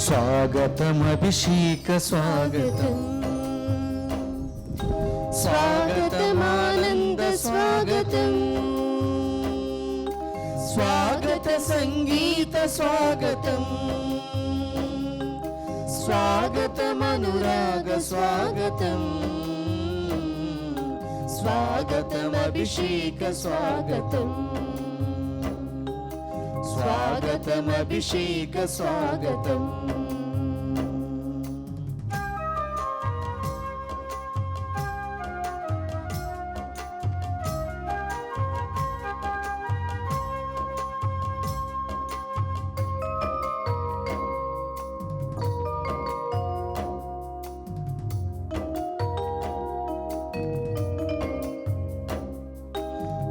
స్వాగతం అభిషేక స్వాగతం, స్వాగతం ఆనంద స్వాగతం, స్వాగత సంగీత స్వాగతం, స్వాగతం అనురాగ స్వాగతం, స్వాగతం అభిషేక స్వాగతం, స్వాగతం అభిషేక స్వాగతం.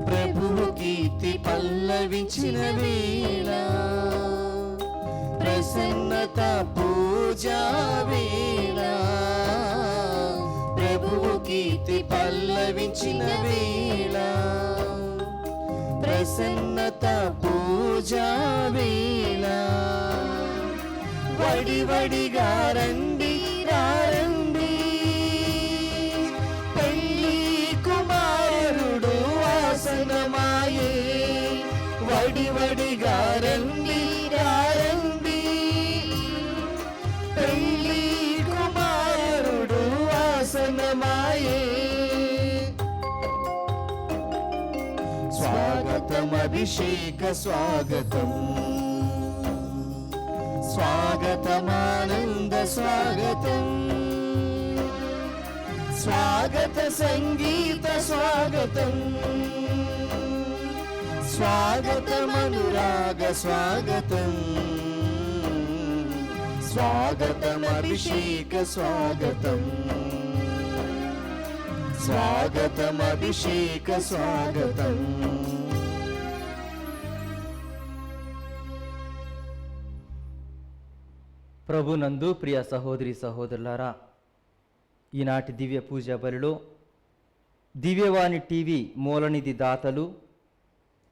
ప్రభువు కీర్తి పల్లవించిన వేళ, ప్రసన్నత పూజా వేళ, ప్రభువు కీర్తి పల్లవించిన వేళ, ప్రసన్నత పూజా వేళ, వడి వడిగా రండి రండి, పెళ్లి కుమారుడు వాసనమాయే, వడి వడిగా రండి రండి, పెళ్లి కుమారుడు వాసనమాయే. స్వాగతం అభిషేక స్వాగతం, స్వాగతం ఆనంద స్వాగతం, స్వాగత సంగీత స్వాగతం, స్వాగతం అనురాగ స్వాగతం, స్వాగతం అభిషేక స్వాగతం, స్వాగతం అభిషేక స్వాగతం. ప్రభునందు ప్రియ సహోదరి సహోదరులారా, ఈనాటి దివ్య పూజ బలిలో దివ్యవాణి టీవీ మూలనిధి దాతలు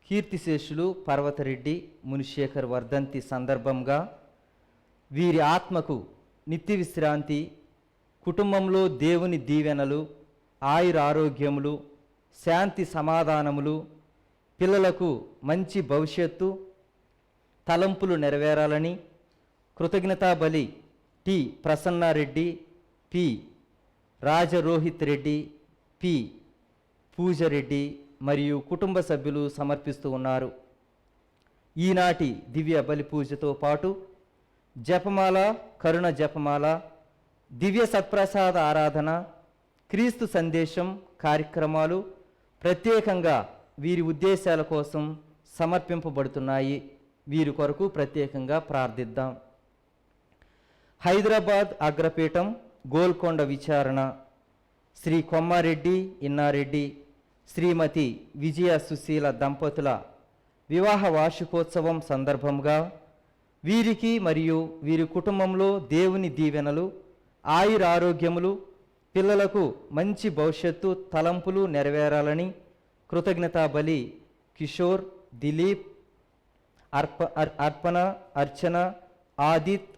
కీర్తిశేషులు పర్వతరెడ్డి మునిశేఖర్ వర్ధంతి సందర్భంగా వీరి ఆత్మకు నిత్య విశ్రాంతి, కుటుంబంలో దేవుని దీవెనలు, ఆయురారోగ్యములు, శాంతి సమాధానములు, పిల్లలకు మంచి భవిష్యత్తు, తలంపులు నెరవేరాలని కృతజ్ఞతా బలి T Prasannareddy, P Rajarohit Reddy, P Poojareddy మరియు కుటుంబ సభ్యులు సమర్పిస్తూ ఉన్నారు. ఈనాటి దివ్య బలి పూజతో పాటు జపమాల, కరుణ జపమాల, దివ్య సత్ప్రసాద ఆరాధన, క్రీస్తు సందేశం కార్యక్రమాలు ప్రత్యేకంగా వీరి ఉద్దేశాల కోసం సమర్పింపబడుతున్నాయి. వీరి కొరకు ప్రత్యేకంగా ప్రార్థిద్దాం. హైదరాబాద్ అగ్రపీఠం గోల్కొండ విచారణ శ్రీ కొమ్మారెడ్డి ఇన్నారెడ్డి, శ్రీమతి విజయ సుశీల దంపతుల వివాహ వార్షికోత్సవం సందర్భంగా వీరికి మరియు వీరి కుటుంబంలో దేవుని దీవెనలు, ఆయురారోగ్యములు, పిల్లలకు మంచి భవిష్యత్తు, తలంపులు నెరవేరాలని కృతజ్ఞతా బలి కిషోర్, దిలీప్, అర్పణ, అర్చన, ఆదిత్,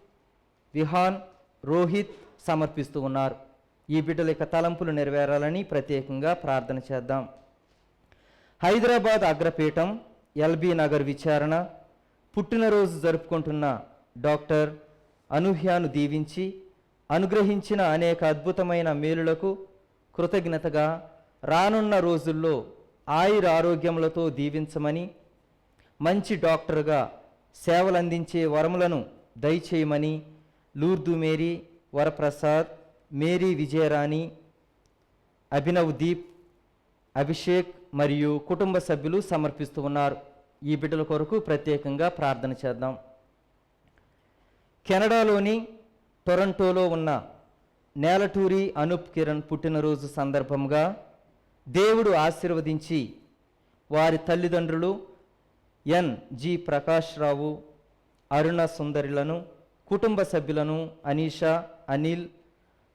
విహాన్, రోహిత్ సమర్పిస్తూ ఉన్నారు. ఈ బిడ్డల యొక్క తలంపులు నెరవేరాలని ప్రత్యేకంగా ప్రార్థన చేద్దాం. హైదరాబాద్ అగ్రపీఠం ఎల్బీ నగర్ విచారణ పుట్టినరోజు జరుపుకుంటున్న డాక్టర్ అనూహ్యాను దీవించి అనుగ్రహించిన అనేక అద్భుతమైన మేలులకు కృతజ్ఞతగా రానున్న రోజుల్లో ఆయురారోగ్యములతో దీవించమని, మంచి డాక్టర్గా సేవలందించే వరములను దయచేయమని లూర్దు మేరీ, వరప్రసాద్, మేరీ విజయరాణి, అభినవ్ దీప్, అభిషేక్ మరియు కుటుంబ సభ్యులు సమర్పిస్తూ ఉన్నారు. ఈ బిడ్డల కొరకు ప్రత్యేకంగా ప్రార్థన చేద్దాం. కెనడాలోని టొరంటోలో ఉన్న నేలటూరి అనూప్ కిరణ్ పుట్టినరోజు సందర్భంగా దేవుడు ఆశీర్వదించి వారి తల్లిదండ్రులు ఎన్.జి. ప్రకాష్ రావు, అరుణ సుందరిలను, కుటుంబ సభ్యులను అనీషా, అనిల్,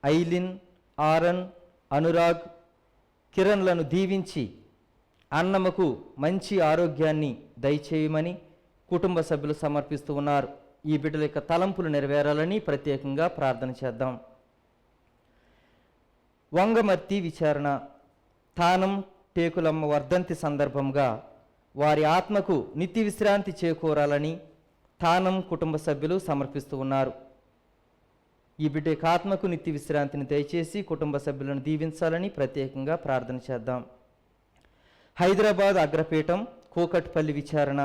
ఐలిన్, ఆరన్, అనురాగ్, కిరణ్లను దీవించి అన్నమ్మకు మంచి ఆరోగ్యాన్ని దయచేయమని కుటుంబ సభ్యులు సమర్పిస్తూ ఉన్నారు. ఈ బిడ్డల యొక్క తలంపులు నెరవేరాలని ప్రత్యేకంగా ప్రార్థన చేద్దాం. వంగమర్తి విచారణ తానం టేకులమ్మ వర్ధంతి సందర్భంగా వారి ఆత్మకు నిత్య విశ్రాంతి చేకూరాలని తానం కుటుంబ సభ్యులు సమర్పిస్తూ ఉన్నారు. ఈ బిడ్డ యొక్క ఆత్మకు నిత్య విశ్రాంతిని దయచేసి కుటుంబ సభ్యులను దీవించాలని ప్రత్యేకంగా ప్రార్థన చేద్దాం. హైదరాబాద్ అగ్రపీఠం కూకట్పల్లి విచారణ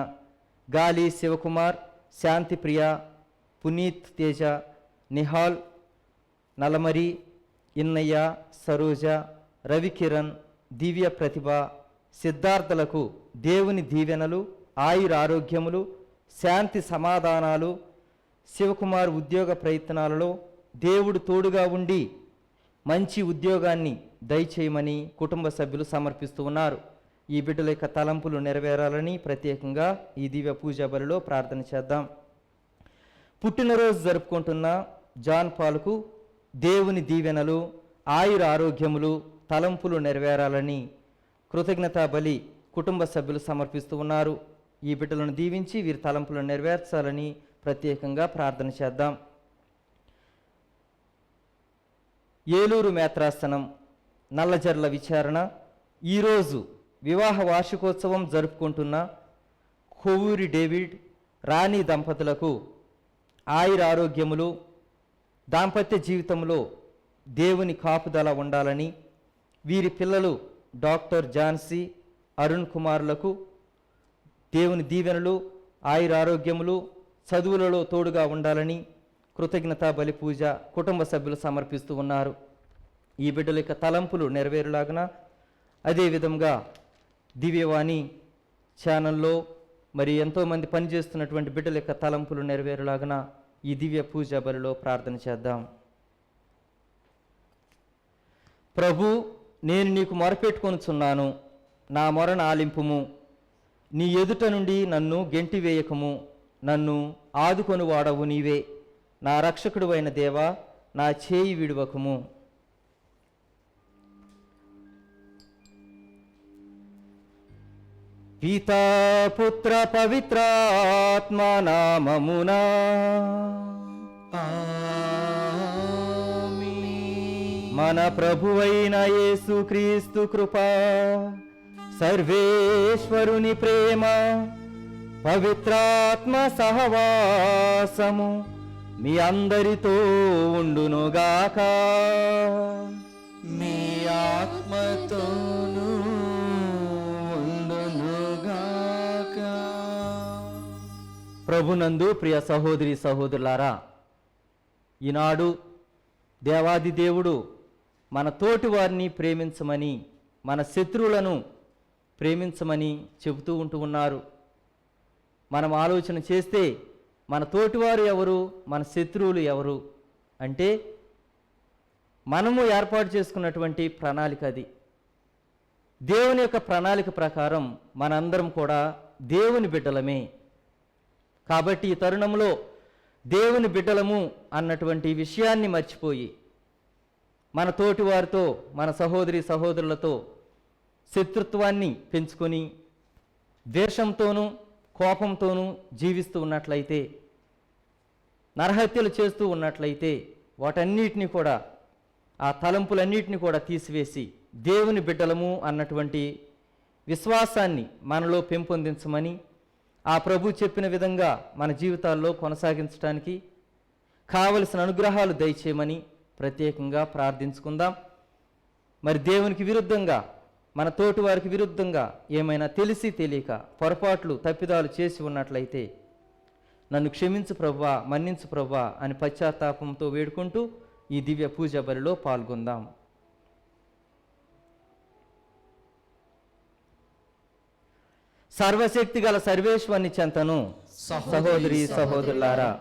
గాలి శివకుమార్, శాంతిప్రియ, పునీత్ తేజ, నిహాల్, నలమరి, ఇన్నయ్య, సరోజ, రవికిరణ్, దివ్య ప్రతిభ, సిద్ధార్థలకు దేవుని దీవెనలు, ఆయురారోగ్యములు, శాంతి సమాధానాలు, శివకుమార్ ఉద్యోగ ప్రయత్నాలలో దేవుడు తోడుగా ఉండి మంచి ఉద్యోగాన్ని దయచేయమని కుటుంబ సభ్యులు సమర్పిస్తూ ఉన్నారు. ఈ బిడ్డల యొక్క తలంపులు నెరవేరాలని ప్రత్యేకంగా ఈ దివ్య పూజా బలిలో ప్రార్థన చేద్దాం. పుట్టినరోజు జరుపుకుంటున్న జాన్ పాల్కు దేవుని దీవెనలు, ఆయుర ఆరోగ్యములు, తలంపులు నెరవేరాలని కృతజ్ఞతా బలి కుటుంబ సభ్యులు సమర్పిస్తూ ఉన్నారు. ఈ బిడ్డలను దీవించి వీరి తలంపులను నెరవేర్చాలని ప్రత్యేకంగా ప్రార్థన చేద్దాం. ఏలూరు మేత్రాసనం నల్లజర్ల విచారణ ఈరోజు వివాహ వార్షికోత్సవం జరుపుకుంటున్న కొవ్వూరి డేవిడ్, రాణి దంపతులకు ఆయురారోగ్యములు, దాంపత్య జీవితంలో దేవుని కాపుదల ఉండాలని వీరి పిల్లలు డాక్టర్ ఝాన్సీ, అరుణ్ కుమారులకు దేవుని దీవెనలు, ఆయురారోగ్యములు, చదువులలో తోడుగా ఉండాలని కృతజ్ఞతా బలి పూజ కుటుంబ సభ్యులు సమర్పిస్తూ ఉన్నారు. ఈ బిడ్డల యొక్క తలంపులు నెరవేరులాగన అదేవిధంగా దివ్యవాణి ఛానల్లో మరి ఎంతోమంది పనిచేస్తున్నటువంటి బిడ్డల యొక్క తలంపులు నెరవేరులాగన ఈ దివ్య పూజా బలిలో ప్రార్థన చేద్దాం. ప్రభు, నేను నీకు మొరపెట్టుకొనుచున్నాను, నా మొరను ఆలింపుము. నీ ఎదుట నుండి నన్ను గెంటివేయకము. నన్ను ఆదుకొని వాడవు నీవే. నా రక్షకుడు అయిన దేవా, నా చేయి విడువకము. పితా పుత్ర పవిత్రాత్మ నామమునా మన ప్రభువైన యేసుక్రీస్తు కృప, సర్వేశ్వరుని ప్రేమ, పవిత్రాత్మ సహవాసము మీ అందరితో ఉండునుగాక. మీ ఆత్మతోనూ ఉండునుగాక. ప్రభునందు ప్రియ సహోదరి సహోదరులారా, ఈనాడు దేవాది దేవుడు మన తోటి వారిని ప్రేమించమని, మన శత్రువులను ప్రేమించమని చెబుతూ ఉంటూ ఉన్నారు. మనం ఆలోచన చేస్తే మన తోటివారు ఎవరు, మన శత్రువులు ఎవరు అంటే మనము ఏర్పాటు చేసుకున్నటువంటి ప్రణాళిక అది. దేవుని యొక్క ప్రణాళిక ప్రకారం మనందరం కూడా దేవుని బిడ్డలమే. కాబట్టి ఈ తరుణంలో దేవుని బిడ్డలము అన్నటువంటి విషయాన్ని మర్చిపోయి మన తోటి వారితో, మన సహోదరి సహోదరులతో శత్రుత్వాన్ని పెంచుకొని ద్వేషంతోనూ కోపంతోనూ జీవిస్తూ ఉన్నట్లయితే, నరహత్యలు చేస్తూ ఉన్నట్లయితే వాటన్నిటిని కూడా, ఆ తలంపులన్నిటిని కూడా తీసివేసి దేవుని బిడ్డలము అన్నటువంటి విశ్వాసాన్ని మనలో పెంపొందించమని, ఆ ప్రభు చెప్పిన విధంగా మన జీవితాల్లో కొనసాగించడానికి కావలసిన అనుగ్రహాలు దయచేయమని ప్రత్యేకంగా ప్రార్థించుకుందాం. మరి దేవునికి విరుద్ధంగా, మన తోటి వారికి విరుద్ధంగా ఏమైనా తెలిసి తెలియక పొరపాట్లు తప్పిదాలు చేసి ఉన్నట్లయితే నన్ను క్షమించు ప్రభువా, మన్నించు ప్రభువా అని పశ్చాత్తాపంతో వేడుకుంటూ ఈ దివ్య పూజ బలిలో పాల్గొందాం. సర్వశక్తి గల సర్వేశ్వరుని చెంతను సహోదరి సహోదరులారా,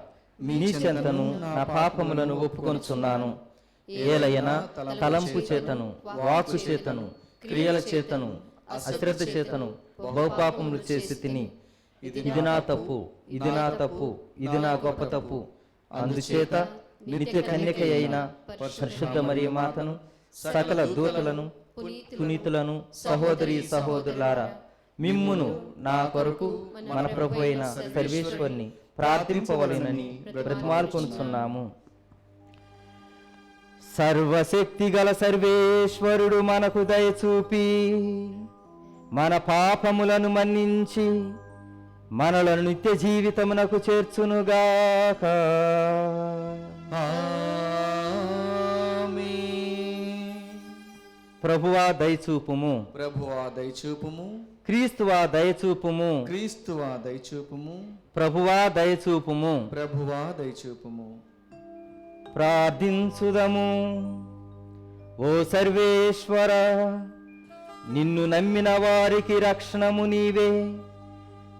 నీ చెంతను నా పాపములను ఒప్పుకొనుచున్నాను. ఏలయనా తలంపు చేతను, వాక్కు చేతను, క్రియల చేతను, అశ్రద్ధ చేతను బహుపాపములు చేసి తిని, ఇది నా తప్పు, ఇది నా తప్పు, ఇది నా గొప్ప తప్పు. అందుచేత నిత్య కన్యక అయిన పరిశుద్ధ మరియ మాతను, సకల దూతలను, పునీతులను, సహోదరి సహోదరులారా, మిమ్మును నా కొరకు మన ప్రభు అయిన సర్వేశ్వరుని ప్రార్థింపవలెనని బ్రతిమాలుకొనుచున్నాము. సర్వశక్తి గల సర్వేశ్వరుడు మనకు దయచూపి మన పాపములను మన్నించి మనలను నిత్య జీవితమునకు చేర్చునుగాక. ప్రభువా దయచూపుము, ప్రభువా దయచూపుము, క్రీస్తువా దయచూపుము, క్రీస్తువా దయచూపుము, ప్రభువా దయచూపుము, ప్రభువా దయచూపుము. ప్రార్థించుదము. ఓ సర్వేశ్వర, నిన్ను నమ్మిన వారికి రక్షణము నీవే.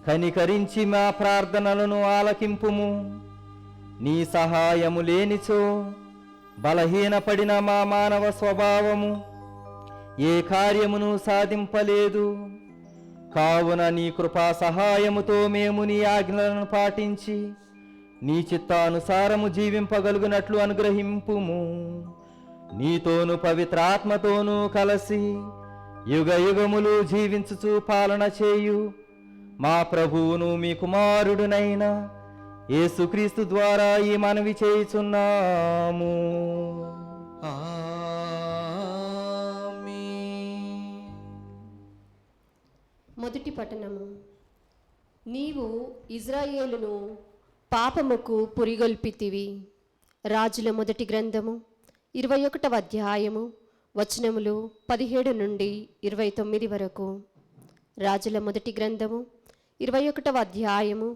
కనికరించి మా ప్రార్థనలను ఆలకింపుము. నీ సహాయము లేనిచో బలహీనపడిన మా మానవ స్వభావము ఏ కార్యమును సాధింపలేదు. కావున నీ కృపా సహాయముతో మేము నీ ఆజ్ఞలను పాటించి నీ చిత్తానుసారము జీవింపగలుగునట్లు అనుగ్రహింపుము. నీతోను పవిత్రాత్మతోనూ కలసి యుగ యుగములు జీవించుచు పాలన చేయు మా ప్రభువును మీ కుమారుడునైన యేసుక్రీస్తు ద్వారా ఈ మనవి చేయుచున్నాము. మొదటి పట్టణము. నీవు ఇజ్రాయేలును పాపముకు పురిగొల్పితివి. రాజుల మొదటి గ్రంథము 21వ అధ్యాయము వచనములు 17 నుండి 29 వరకు. రాజుల మొదటి గ్రంథము 21వ అధ్యాయము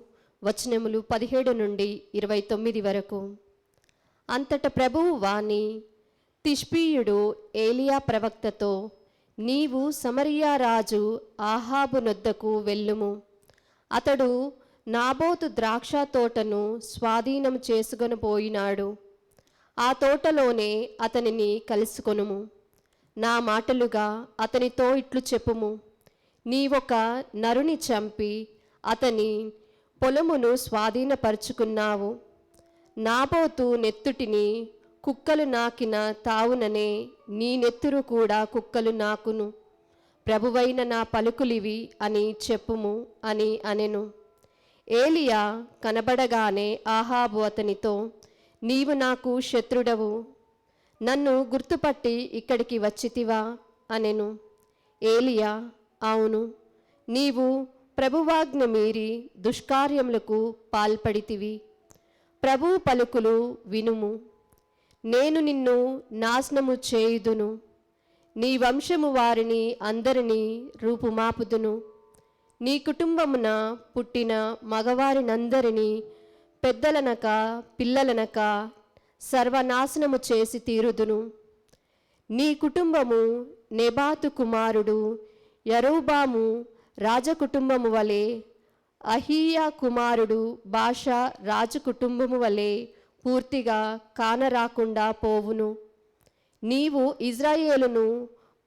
వచనములు 17 నుండి 29 వరకు. అంతట ప్రభువు వాణి తిష్బీయుడు ఏలియా ప్రవక్తతో, నీవు సమరియా రాజు ఆహాబు నొద్దకు వెళ్ళుము. అతడు నాబోతు ద్రాక్ష తోటను స్వాధీనం చేసుకొని పోయినాడు. ఆ తోటలోనే అతనిని కలుసుకొనుము. నా మాటలుగా అతనితో ఇట్లు చెప్పుము. నీవొక నరుని చంపి అతని పొలమును స్వాధీనపరుచుకున్నావు. నాబోతు నెత్తుటిని కుక్కలు నాకిన తావుననే నీ నెత్తురు కూడా కుక్కలు నాకును. ప్రభువైన నా పలుకులివి అని చెప్పుము అని అనెను. ఏలియా కనబడగానే ఆహాబు అతనితో, నీవు నాకు శత్రుడవు, నన్ను గుర్తుపట్టి ఇక్కడికి వచ్చితివా అనెను. ఏలియా, అవును, నీవు ప్రభువాజ్ఞ మీరి దుష్కార్యములకు పాల్పడితివి. ప్రభు పలుకులు వినుము. నేను నిన్ను నాశనము చేయుదును. నీ వంశము వారిని అందరినీ రూపుమాపుదును. నీ కుటుంబమున పుట్టిన మగవారినందరినీ పెద్దలనక పిల్లలనక సర్వనాశనము చేసి తీరుదును. నీ కుటుంబము నెబాతు కుమారుడు యరొబాము రాజకుటుంబము వలె, అహీయా కుమారుడు బాషా రాజకుటుంబము వలె పూర్తిగా కానరాకుండా పోవును. నీవు ఇజ్రాయేలును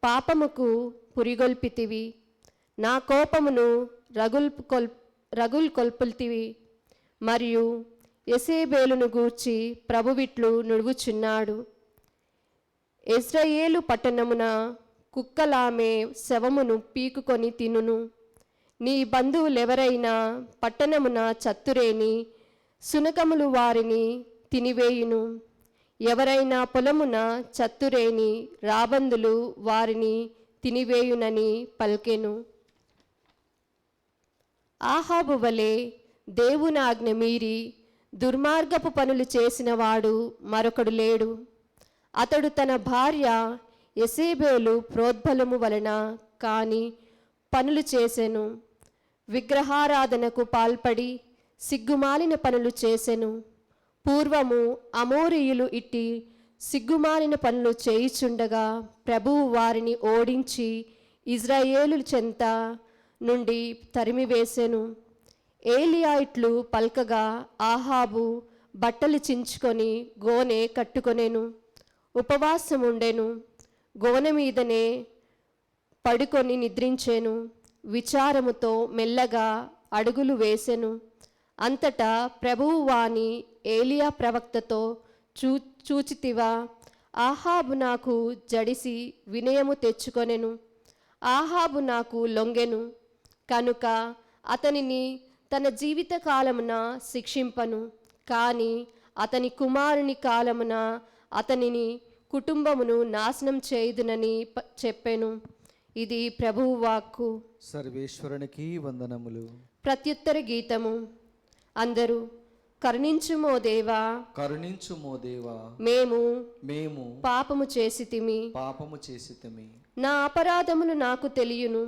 పాపముకు పురిగొల్పితివి. నా కోపమును రగుల్కొల్పుతివి. మరియు యెజెబెలును గూర్చి ప్రభువిట్లు నుడువుచున్నాడు. ఇజ్రాయేలు పట్టణమున కుక్కలామె శవమును పీకుకొని తినును. నీ బంధువులెవరైనా పట్టణమున చత్తురేని సునకములు వారిని తినివేయును. ఎవరైనా పొలమున చత్తురేని రాబందులు వారిని తినివేయునని పలికెను. ఆహాబు వలె దేవుని ఆజ్ఞ మీరి దుర్మార్గపు పనులు చేసిన వాడు మరొకడు లేడు. అతడు తన భార్య యెజెబెలు ప్రోద్బలము వలన కాని పనులు చేసెను. విగ్రహారాధనకు పాల్పడి సిగ్గుమాలిన పనులు చేసెను. పూర్వము అమోరీయులు ఇట్టి సిగ్గుమాలిన పనులు చేయుచుండగా ప్రభువు వారిని ఓడించి ఇజ్రాయేలు చెంత నుండి తరిమివేసెను. ఏలియా ఇట్లు పల్కగా ఆహాబు బట్టలు చించుకొని గోనె కట్టుకొనెను. ఉపవాసముండెను. గోనె మీదనే పడుకొని నిద్రించెను. విచారముతో మెల్లగా అడుగులు వేసెను. అంతటా ప్రభువు వాణి ఏలియా ప్రవక్తతో, చూచితివా, ఆహాబు నాకు జడిసి వినయము తెచ్చుకొనెను. ఆహాబు నాకు లొంగెను కనుక అతనిని తన జీవిత కాలమున శిక్షింపను, కానీ అతని కుమారుని కాలమున అతనిని కుటుంబమును నాశనం చేయుదునని చెప్పెను. ఇది ప్రభువు వాక్కు. సర్వేశ్వరునికి వందనములు. ప్రత్యుత్తర గీతము. అందరూ కరుణించుమో దేవా, కరుణించుమో దేవా, మేము పాపము చేసితిమి. నా అపరాధములు నాకు తెలియను.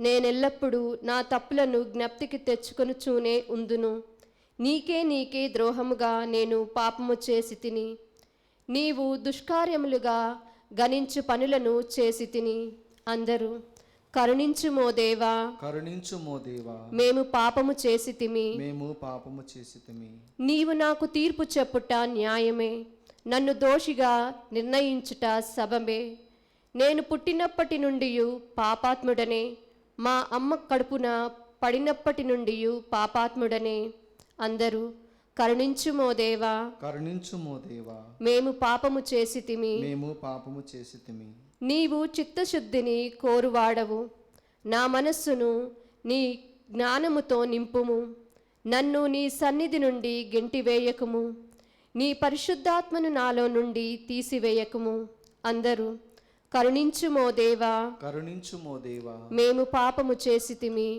నేనెల్లప్పుడూ నా తప్పులను జ్ఞప్తికి తెచ్చుకొనుచూనే ఉందును. నీకే ద్రోహముగా నేను పాపము చేసి తిని, నీవు దుష్కార్యములుగా గణించు పనులను చేసి తిని. అందరూ కరుణించుమో దేవా, కరుణించుమో దేవా, మేము పాపము చేసితిమి. నీవు నాకు తీర్పు చెప్పుట న్యాయమే, నన్ను దోషిగా నిర్ణయించుట సబమే. నేను పుట్టినప్పటి నుండి పాపాత్ముడనే, మా అమ్మ కడుపున పడినప్పటి నుండి పాపాత్ముడనే. అందరూ కరుణించుమో దేవా, మేము పాపము చేసితిమి. నీవు చిత్తశుద్ధిని కోరువాడవు. నా మనస్సును నీ జ్ఞానముతో నింపుము. నన్ను నీ సన్నిధి నుండి గెంటివేయకుము. నీ పరిశుద్ధాత్మను నాలో నుండి తీసివేయకుము. అందరూ కరుణించుమో దేవా, మేము పాపము చేసితిమి.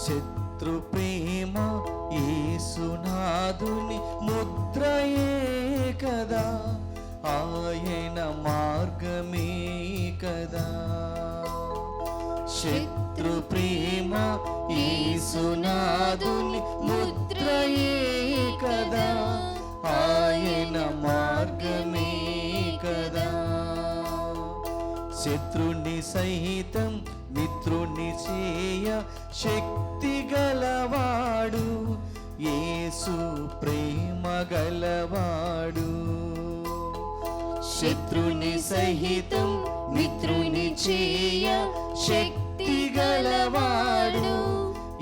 శత్రు ప్రేమ యేసునాథుని ముద్రయే కదా, ఆయన మార్గమే కదా. శత్రు ప్రేమ యేసునాథుని ముద్రయే కదా, ఆయన మార్గమే కదా. శత్రుని సహితం మిత్రుని చేయ శక్తి గలవాడు, యేసు ప్రేమ గలవాడు. శత్రుని సహితం మిత్రుని చేయ శక్తి గలవాడు,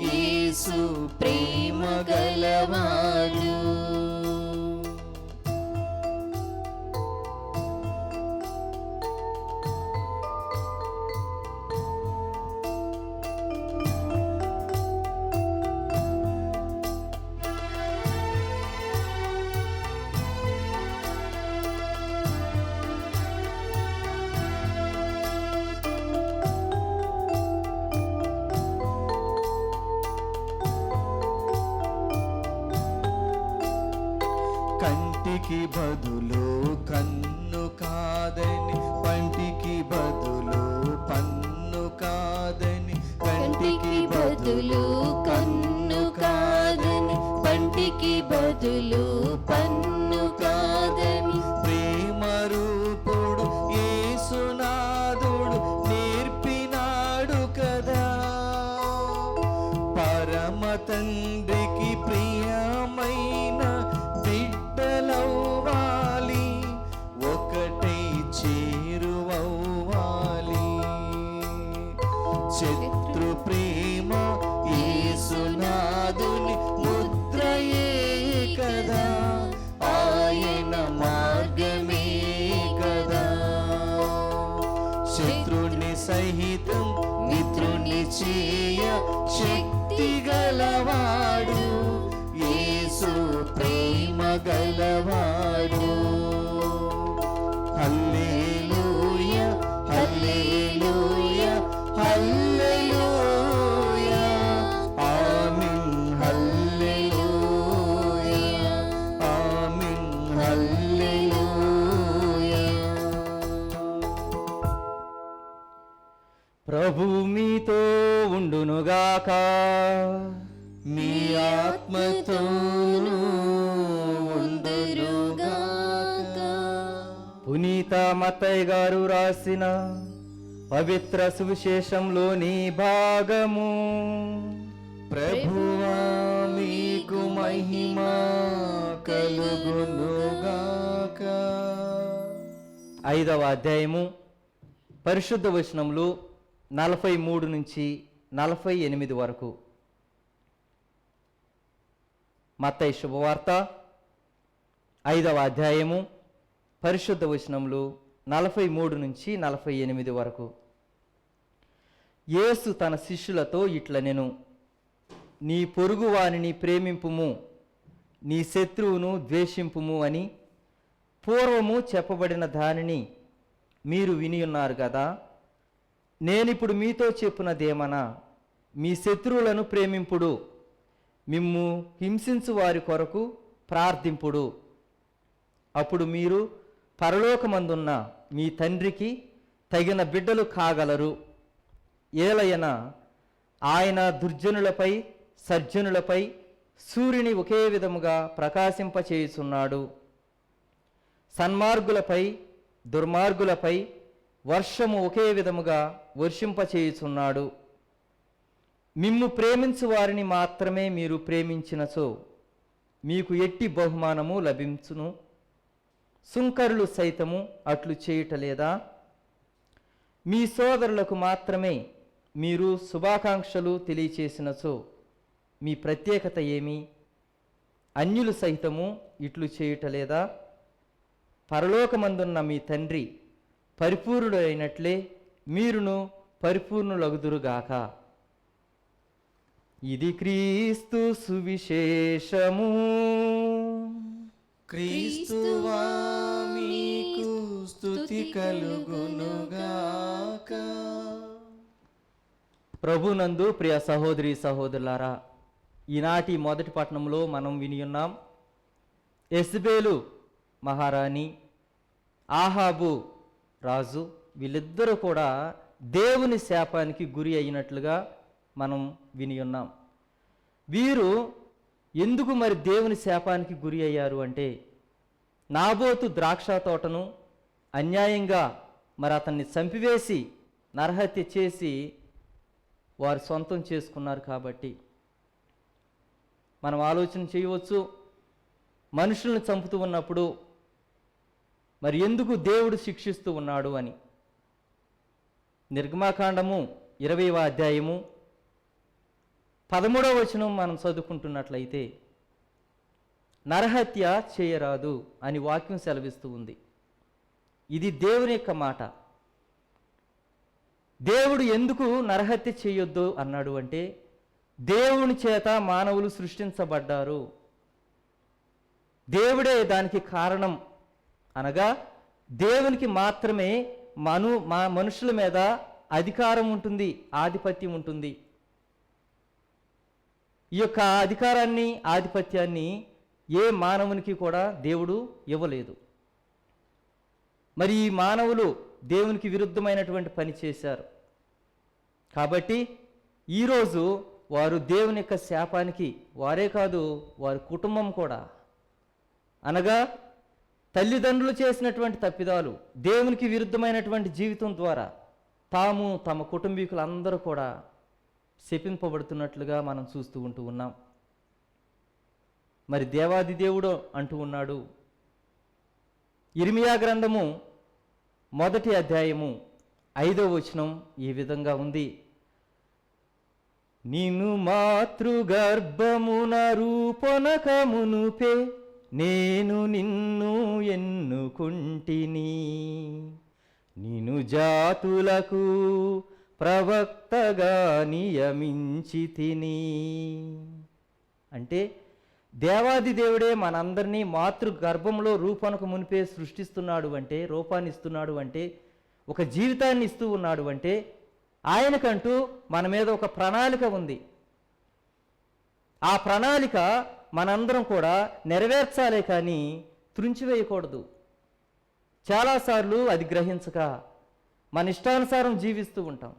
యేసు ప్రేమ గలవాడు. కంటికి బదులు కన్ను కాదని, పంటికి బదులు పన్ను కాదని, కంటికి బదులు కన్ను కాదని, పంటికి బదులు పన్ను కాదని, ప్రేమ రూపుడు యేసునాథుడు నేర్పినాడు కదా. పరమ తండ్రికి ప్రియమైన బిడ్డలవ్వాలి, ఒకటై చేరువవ్వాలి. శత్రు ప్రేమ యేసునాథుని ముద్రయే కదా, ఆయన మార్గమే కదా. శత్రుని సహితం మిత్రుని చేయ శక్తి గలవాడు, యేసు ప్రేమ గలవాడు. హల్లెలూయా హల్లెలూయా హల్లెలూయా, ఆమేన్ హల్లెలూయా, ఆమేన్ హల్లెలూయా. ప్రభు మీతో ఉండునుగాక. మీ ఆత్మతోనూ ఉందురుగాక. పునీత మత్తయ్య గారు రాసిన పవిత్ర సువిశేషంలోని భాగము. ప్రభువా మీకు మహిమ కలుగునుగాక. 5వ అధ్యాయము పరిశుద్ధ వచనములు 43 నుంచి 48 వరకు. మత్తయి శుభవార్త 5వ అధ్యాయము పరిశుద్ధ వచనములు 43 నుంచి 48 వరకు. యేసు తన శిష్యులతో ఇట్లనెను, నీ పొరుగువానిని ప్రేమింపుము, నీ శత్రువును ద్వేషింపుము అని పూర్వము చెప్పబడిన దానిని మీరు వినియున్నారు కదా. నేనిప్పుడు మీతో చెప్పునదేమనా, మీ శత్రువులను ప్రేమింపుడు, మిమ్ము హింసించు వారి కొరకు ప్రార్థింపుడు. అప్పుడు మీరు పరలోకమందున్న మీ తండ్రికి తగిన బిడ్డలు కాగలరు. ఏలయన ఆయన దుర్జనులపై సజ్జనులపై సూర్యుని ఒకే విధముగా ప్రకాశింపచేయుచున్నాడు. సన్మార్గులపై దుర్మార్గులపై వర్షము ఒకే విధముగా వర్షింపచేయుచున్నాడు. మిమ్ము ప్రేమించు వారిని మాత్రమే మీరు ప్రేమించినచో మీకు ఎట్టి బహుమానము లభించును. సుంకరులు సైతము అట్లు చేయుటలేదా? మీ సోదరులకు మాత్రమే మీరు శుభాకాంక్షలు తెలియచేసినచో మీ ప్రత్యేకత ఏమి? అన్యులు సైతము ఇట్లు చేయుటలేదా? పరలోకమందున్న మీ తండ్రి పరిపూర్ణుడు అయినట్లే మీరును పరిపూర్ణులగుదురుగాక. ఇది క్రీస్తు సువిశేషము. క్రీస్తువా మీకు స్తుతి కలుగునుగాక. ప్రభునందు ప్రియ సహోదరి సహోదరులారా, ఈనాటి మొదటి పట్టణంలో మనం వినియున్నాం. యెజబేలు మహారాణి, ఆహాబు రాజు, వీళ్ళిద్దరూ కూడా దేవుని శాపానికి గురి అయినట్లుగా మనం వినియున్నాం. వీరు ఎందుకు మరి దేవుని శాపానికి గురి అయ్యారు అంటే, నాబోతు ద్రాక్ష తోటను అన్యాయంగా మరి అతన్ని చంపివేసి నరహత్య చేసి వారు సొంతం చేసుకున్నారు కాబట్టి. మనం ఆలోచన చేయవచ్చు, మనుషులను చంపుతూ ఉన్నప్పుడు మరి ఎందుకు దేవుడు శిక్షిస్తూ ఉన్నాడు అని. నిర్గమాకాండము 20వ అధ్యాయము 13వ వచనం మనం చదువుకుంటున్నట్లయితే, నరహత్య చేయరాదు అని వాక్యం సెలవిస్తూ ఉంది. ఇది దేవుని యొక్క మాట. దేవుడు ఎందుకు నరహత్య చేయొద్దు అన్నాడు అంటే, దేవుని చేత మానవులు సృష్టించబడ్డారు. దేవుడే దానికి కారణం. అనగా దేవునికి మాత్రమే మనుషుల మీద అధికారం ఉంటుంది, ఆధిపత్యం ఉంటుంది. ఈ యొక్క అధికారాన్ని, ఆధిపత్యాన్ని ఏ మానవునికి కూడా దేవుడు ఇవ్వలేదు. మరి ఈ మానవులు దేవునికి విరుద్ధమైనటువంటి పని చేశారు కాబట్టి ఈరోజు వారు దేవుని యొక్క శాపానికి, వారే కాదు వారి కుటుంబం కూడా, అనగా తల్లిదండ్రులు చేసినటువంటి తప్పిదాలు, దేవునికి విరుద్ధమైనటువంటి జీవితం ద్వారా తాము తమ కుటుంబీకులందరూ కూడా శపింపబడుతున్నట్లుగా మనం చూస్తూ ఉన్నాం. మరి దేవాది దేవుడు అంటూ ఉన్నాడు. ఇర్మియా గ్రంథము 1వ అధ్యాయము 5వ వచనం ఈ విధంగా ఉంది. నిన్ను మాతృగర్భమున రూపొనక మునుపే నేను నిన్ను ఎన్నుకుంటిని, నిన్ను జాతులకు ప్రవక్తగా నియమించితిని. అంటే దేవాది దేవుడే మనందరినీ మాతృ గర్భంలో రూపానికి మునిపే సృష్టిస్తున్నాడు అంటే, రూపాన్ని ఇస్తున్నాడు అంటే, ఒక జీవితాన్ని ఇస్తూ ఉన్నాడు అంటే, ఆయనకంటూ మన మీద ఒక ప్రణాళిక ఉంది. ఆ ప్రణాళిక మనందరం కూడా నెరవేర్చాలే కానీ త్రుంచివేయకూడదు. చాలాసార్లు అది గ్రహించక మన ఇష్టానుసారం జీవిస్తూ ఉంటాం.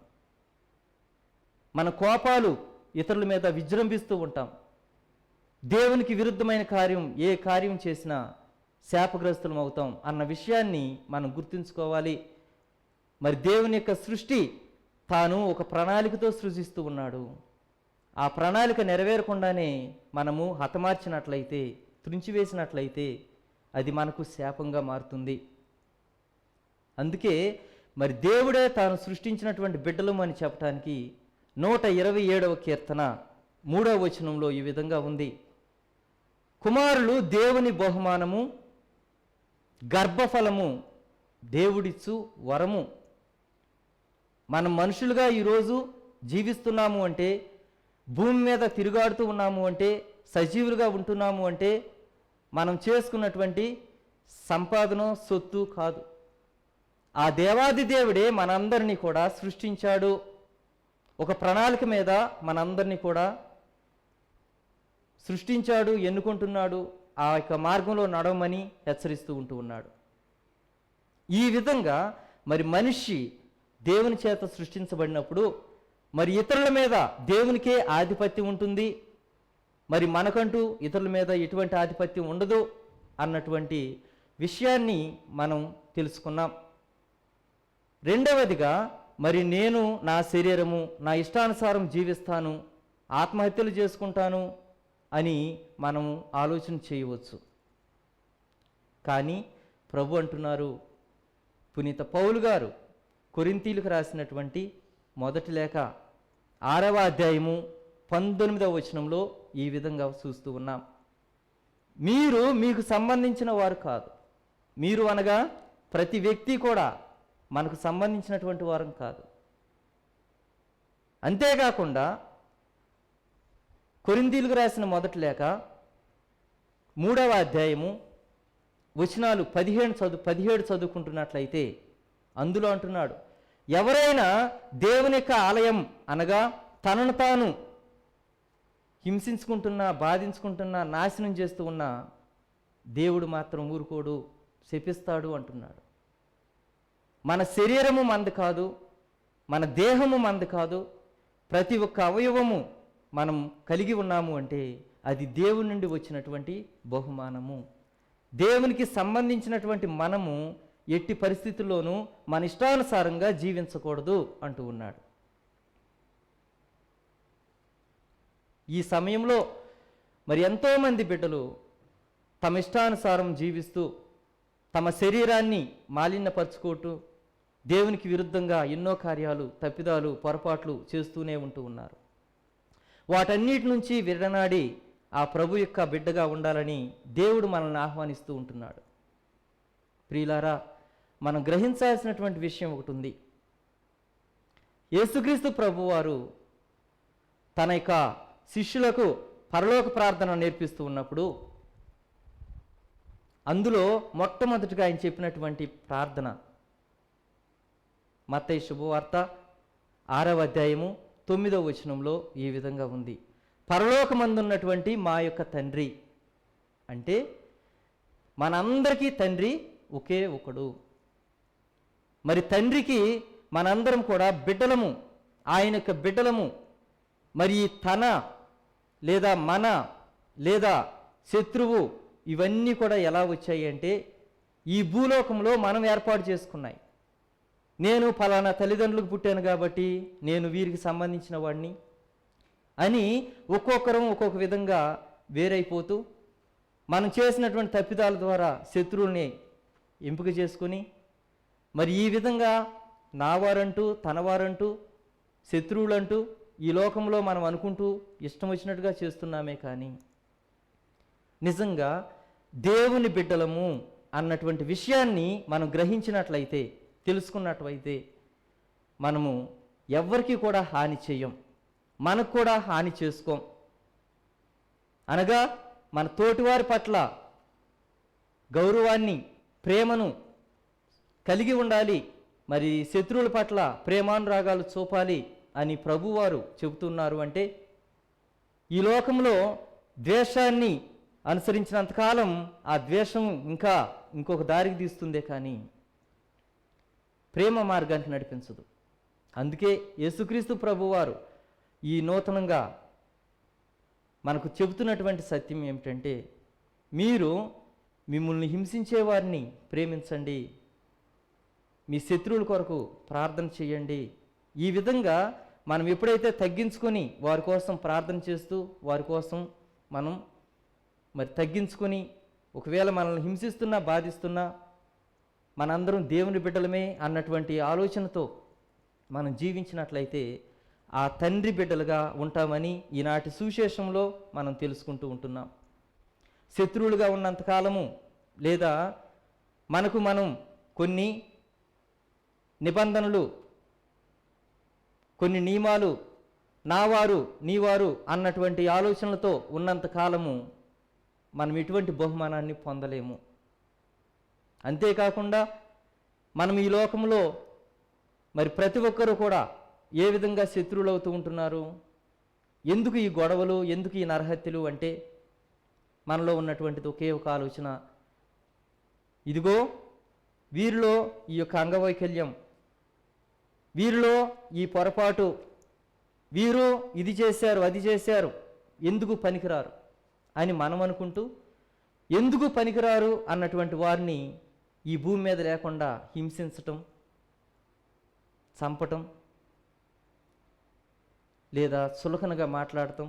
మన కోపాలు ఇతరుల మీద విజృంభిస్తూ ఉంటాం. దేవునికి విరుద్ధమైన ఏ కార్యం చేసినా శాపగ్రస్తులం అవుతాం అన్న విషయాన్ని మనం గుర్తుంచుకోవాలి. మరి దేవుని యొక్క సృష్టి తాను ఒక ప్రణాళికతో సృజిస్తూ ఉన్నాడు. ఆ ప్రణాళిక నెరవేరకుండానే మనము హతమార్చినట్లయితే, త్రుంచివేసినట్లయితే అది మనకు శాపంగా మారుతుంది. అందుకే మరి దేవుడే తాను సృష్టించినటువంటి బిడ్డలు అని చెప్పడానికి 127వ కీర్తన 3వ వచనంలో ఈ విధంగా ఉంది. కుమారులు దేవుని బహుమానము, గర్భఫలము దేవుడిచ్చు వరము. మనం మనుషులుగా ఈరోజు జీవిస్తున్నాము అంటే, భూమి మీద తిరుగాడుతూ ఉన్నాము అంటే, సజీవులుగా ఉంటున్నాము అంటే మనం చేసుకున్నటువంటి సంపాదన, సొత్తు కాదు. ఆ దేవాది దేవుడే మనందరినీ కూడా సృష్టించాడు. ఒక ప్రణాళిక మీద మనందరినీ కూడా సృష్టించాడు, ఎన్నుకుంటున్నాడు. ఆ యొక్క మార్గంలో నడవమని హెచ్చరిస్తూ ఉన్నాడు. ఈ విధంగా మరి మనిషి దేవుని చేత సృష్టించబడినప్పుడు మరి ఇతరుల మీద దేవునికే ఆధిపత్యం ఉంటుంది. మరి మనకంటూ ఇతరుల మీద ఎటువంటి ఆధిపత్యం ఉండదు అన్నటువంటి విషయాన్ని మనం తెలుసుకున్నాం. రెండవదిగా మరి నేను నా శరీరము నా ఇష్టానుసారం జీవిస్తాను, ఆత్మహత్యలు చేసుకుంటాను అని మనం ఆలోచన చేయవచ్చు. కానీ ప్రభు అంటున్నారు, పునీత పౌలు గారు కొరింథీయులకు రాసినటువంటి మొదటి లేఖ 6వ అధ్యాయము 19వ వచనంలో ఈ విధంగా చూస్తూ ఉన్నాం. మీరు మీకు సంబంధించిన వారు కాదు. మీరు అనగా ప్రతి వ్యక్తి కూడా మనకు సంబంధించినటువంటి వారం కాదు. అంతేకాకుండా కొరింథీయులకు రాసిన మొదటి లేఖ 3వ అధ్యాయము వచనాలు 17 చదువుకుంటున్నట్లయితే అందులో అంటున్నాడు, ఎవరైనా దేవుని యొక్క ఆలయం అనగా తనను తాను హింసించుకుంటున్నా, బాధించుకుంటున్నా, నాశనం చేస్తూ ఉన్న దేవుడు మాత్రం ఊరుకోడు, శపిస్తాడు అంటున్నాడు. మన శరీరము మంది కాదు, మన దేహము మంది కాదు. ప్రతి ఒక్క అవయవము మనం కలిగి ఉన్నాము అంటే అది దేవుని నుండి వచ్చినటువంటి బహుమానము. దేవునికి సంబంధించినటువంటి మనము ఎట్టి పరిస్థితుల్లోనూ మన ఇష్టానుసారంగా జీవించకూడదు అంటూ ఉన్నాడు. ఈ సమయంలో మరి ఎంతోమంది బిడ్డలు తమ ఇష్టానుసారం జీవిస్తూ తమ శరీరాన్ని మాలిన్యపరచుకోవటం, దేవునికి విరుద్ధంగా ఎన్నో కార్యాలు, తప్పిదాలు, పొరపాట్లు చేస్తూనే ఉంటూ ఉన్నారు. వాటన్నిటి నుంచి విడనాడి ఆ ప్రభు యొక్క బిడ్డగా ఉండాలని దేవుడు మనల్ని ఆహ్వానిస్తూ ఉంటున్నాడు. ప్రియులారా, మనం గ్రహించాల్సినటువంటి విషయం ఒకటి ఉంది. యేసుక్రీస్తు ప్రభువారు తన యొక్క శిష్యులకు పరలోక ప్రార్థన నేర్పిస్తూ ఉన్నప్పుడు అందులో మొట్టమొదటిగా ఆయన చెప్పినటువంటి ప్రార్థన మత్తయి శుభవార్త 6వ అధ్యాయము 9వ వచనంలో ఈ విధంగా ఉంది. పరలోకమందున్నటువంటి మా యొక్క తండ్రి, అంటే మనందరికీ తండ్రి ఒకే ఒకడు. మరి తండ్రికి మనందరం కూడా బిడ్డలము, ఆయన యొక్క బిడ్డలము. మరి తన లేదా మన లేదా శత్రువు ఇవన్నీ కూడా ఎలా వచ్చాయి అంటే ఈ భూలోకంలో మనం ఏర్పాటు చేసుకున్నాయి. నేను ఫలానా తల్లిదండ్రులకు పుట్టాను కాబట్టి నేను వీరికి సంబంధించిన వాడిని అని ఒక్కొక్కరం ఒక్కొక్క విధంగా వేరైపోతూ మనం చేసినటువంటి తప్పిదాల ద్వారా శత్రువుల్ని ఎంపిక చేసుకొని మరి ఈ విధంగా నావారంటూ తనవారంటూ శత్రువులంటూ ఈ లోకంలో మనం అనుకుంటూ ఇష్టం వచ్చినట్టుగా చేస్తున్నామే. కానీ నిజంగా దేవుని బిడ్డలము అన్నటువంటి విషయాన్ని మనం గ్రహించినట్లయితే, తెలుసుకున్నట్లయితే మనము ఎవ్వరికీ కూడా హాని చేయం, మనకు కూడా హాని చేసుకోం. అనగా మన తోటివారి పట్ల గౌరవాన్ని, ప్రేమను కలిగి ఉండాలి. మరి శత్రువుల పట్ల ప్రేమానురాగాలు చూపాలి అని ప్రభువారు చెబుతున్నారు. అంటే ఈ లోకంలో ద్వేషాన్ని అనుసరించినంతకాలం ఆ ద్వేషం ఇంకొక దారికి తీస్తుందే కానీ ప్రేమ మార్గానికి నడిపించదు. అందుకే యేసుక్రీస్తు ప్రభువారు ఈ నూతనంగా మనకు చెబుతున్నటువంటి సత్యం ఏమిటంటే, మీరు మిమ్మల్ని హింసించే వారిని ప్రేమించండి, మీ శత్రువుల కొరకు ప్రార్థన చేయండి. ఈ విధంగా మనం ఎప్పుడైతే తగ్గించుకొని వారి కోసం ప్రార్థన చేస్తూ వారి కోసం మనం తగ్గించుకొని, ఒకవేళ మనల్ని హింసిస్తున్నా బాధిస్తున్నా మనందరం దేవుని బిడ్డలమే అన్నటువంటి ఆలోచనతో మనం జీవించినట్లయితే ఆ తండ్రి బిడ్డలుగా ఉంటామని ఈనాటి సువిశేషంలో మనం తెలుసుకుంటూ ఉంటున్నాం. శత్రువులుగా ఉన్నంతకాలము, లేదా మనకు మనం కొన్ని నిబంధనలు, కొన్ని నియమాలు, నావారు నీవారు అన్నటువంటి ఆలోచనలతో ఉన్నంత కాలము మనం ఎటువంటి బహుమానాన్ని పొందలేము. అంతేకాకుండా మనం ఈ లోకంలో ప్రతి ఒక్కరూ కూడా ఏ విధంగా శత్రువులు అవుతూ ఉంటున్నారు? ఎందుకు ఈ గొడవలు, ఎందుకు ఈ నరహత్యలు అంటే మనలో ఉన్నటువంటిది ఒకే ఒక ఆలోచన. ఇదిగో వీరిలో ఈ యొక్క అంగవైకల్యం, వీరిలో ఈ పొరపాటు, వీరు ఇది చేశారు అది చేశారు, ఎందుకు పనికిరారు అని మనం అనుకుంటూ, ఎందుకు పనికిరారు అన్నటువంటి వారిని ఈ భూమి మీద లేకుండా హింసించటం, చంపటం, లేదా సులకనగా మాట్లాడటం,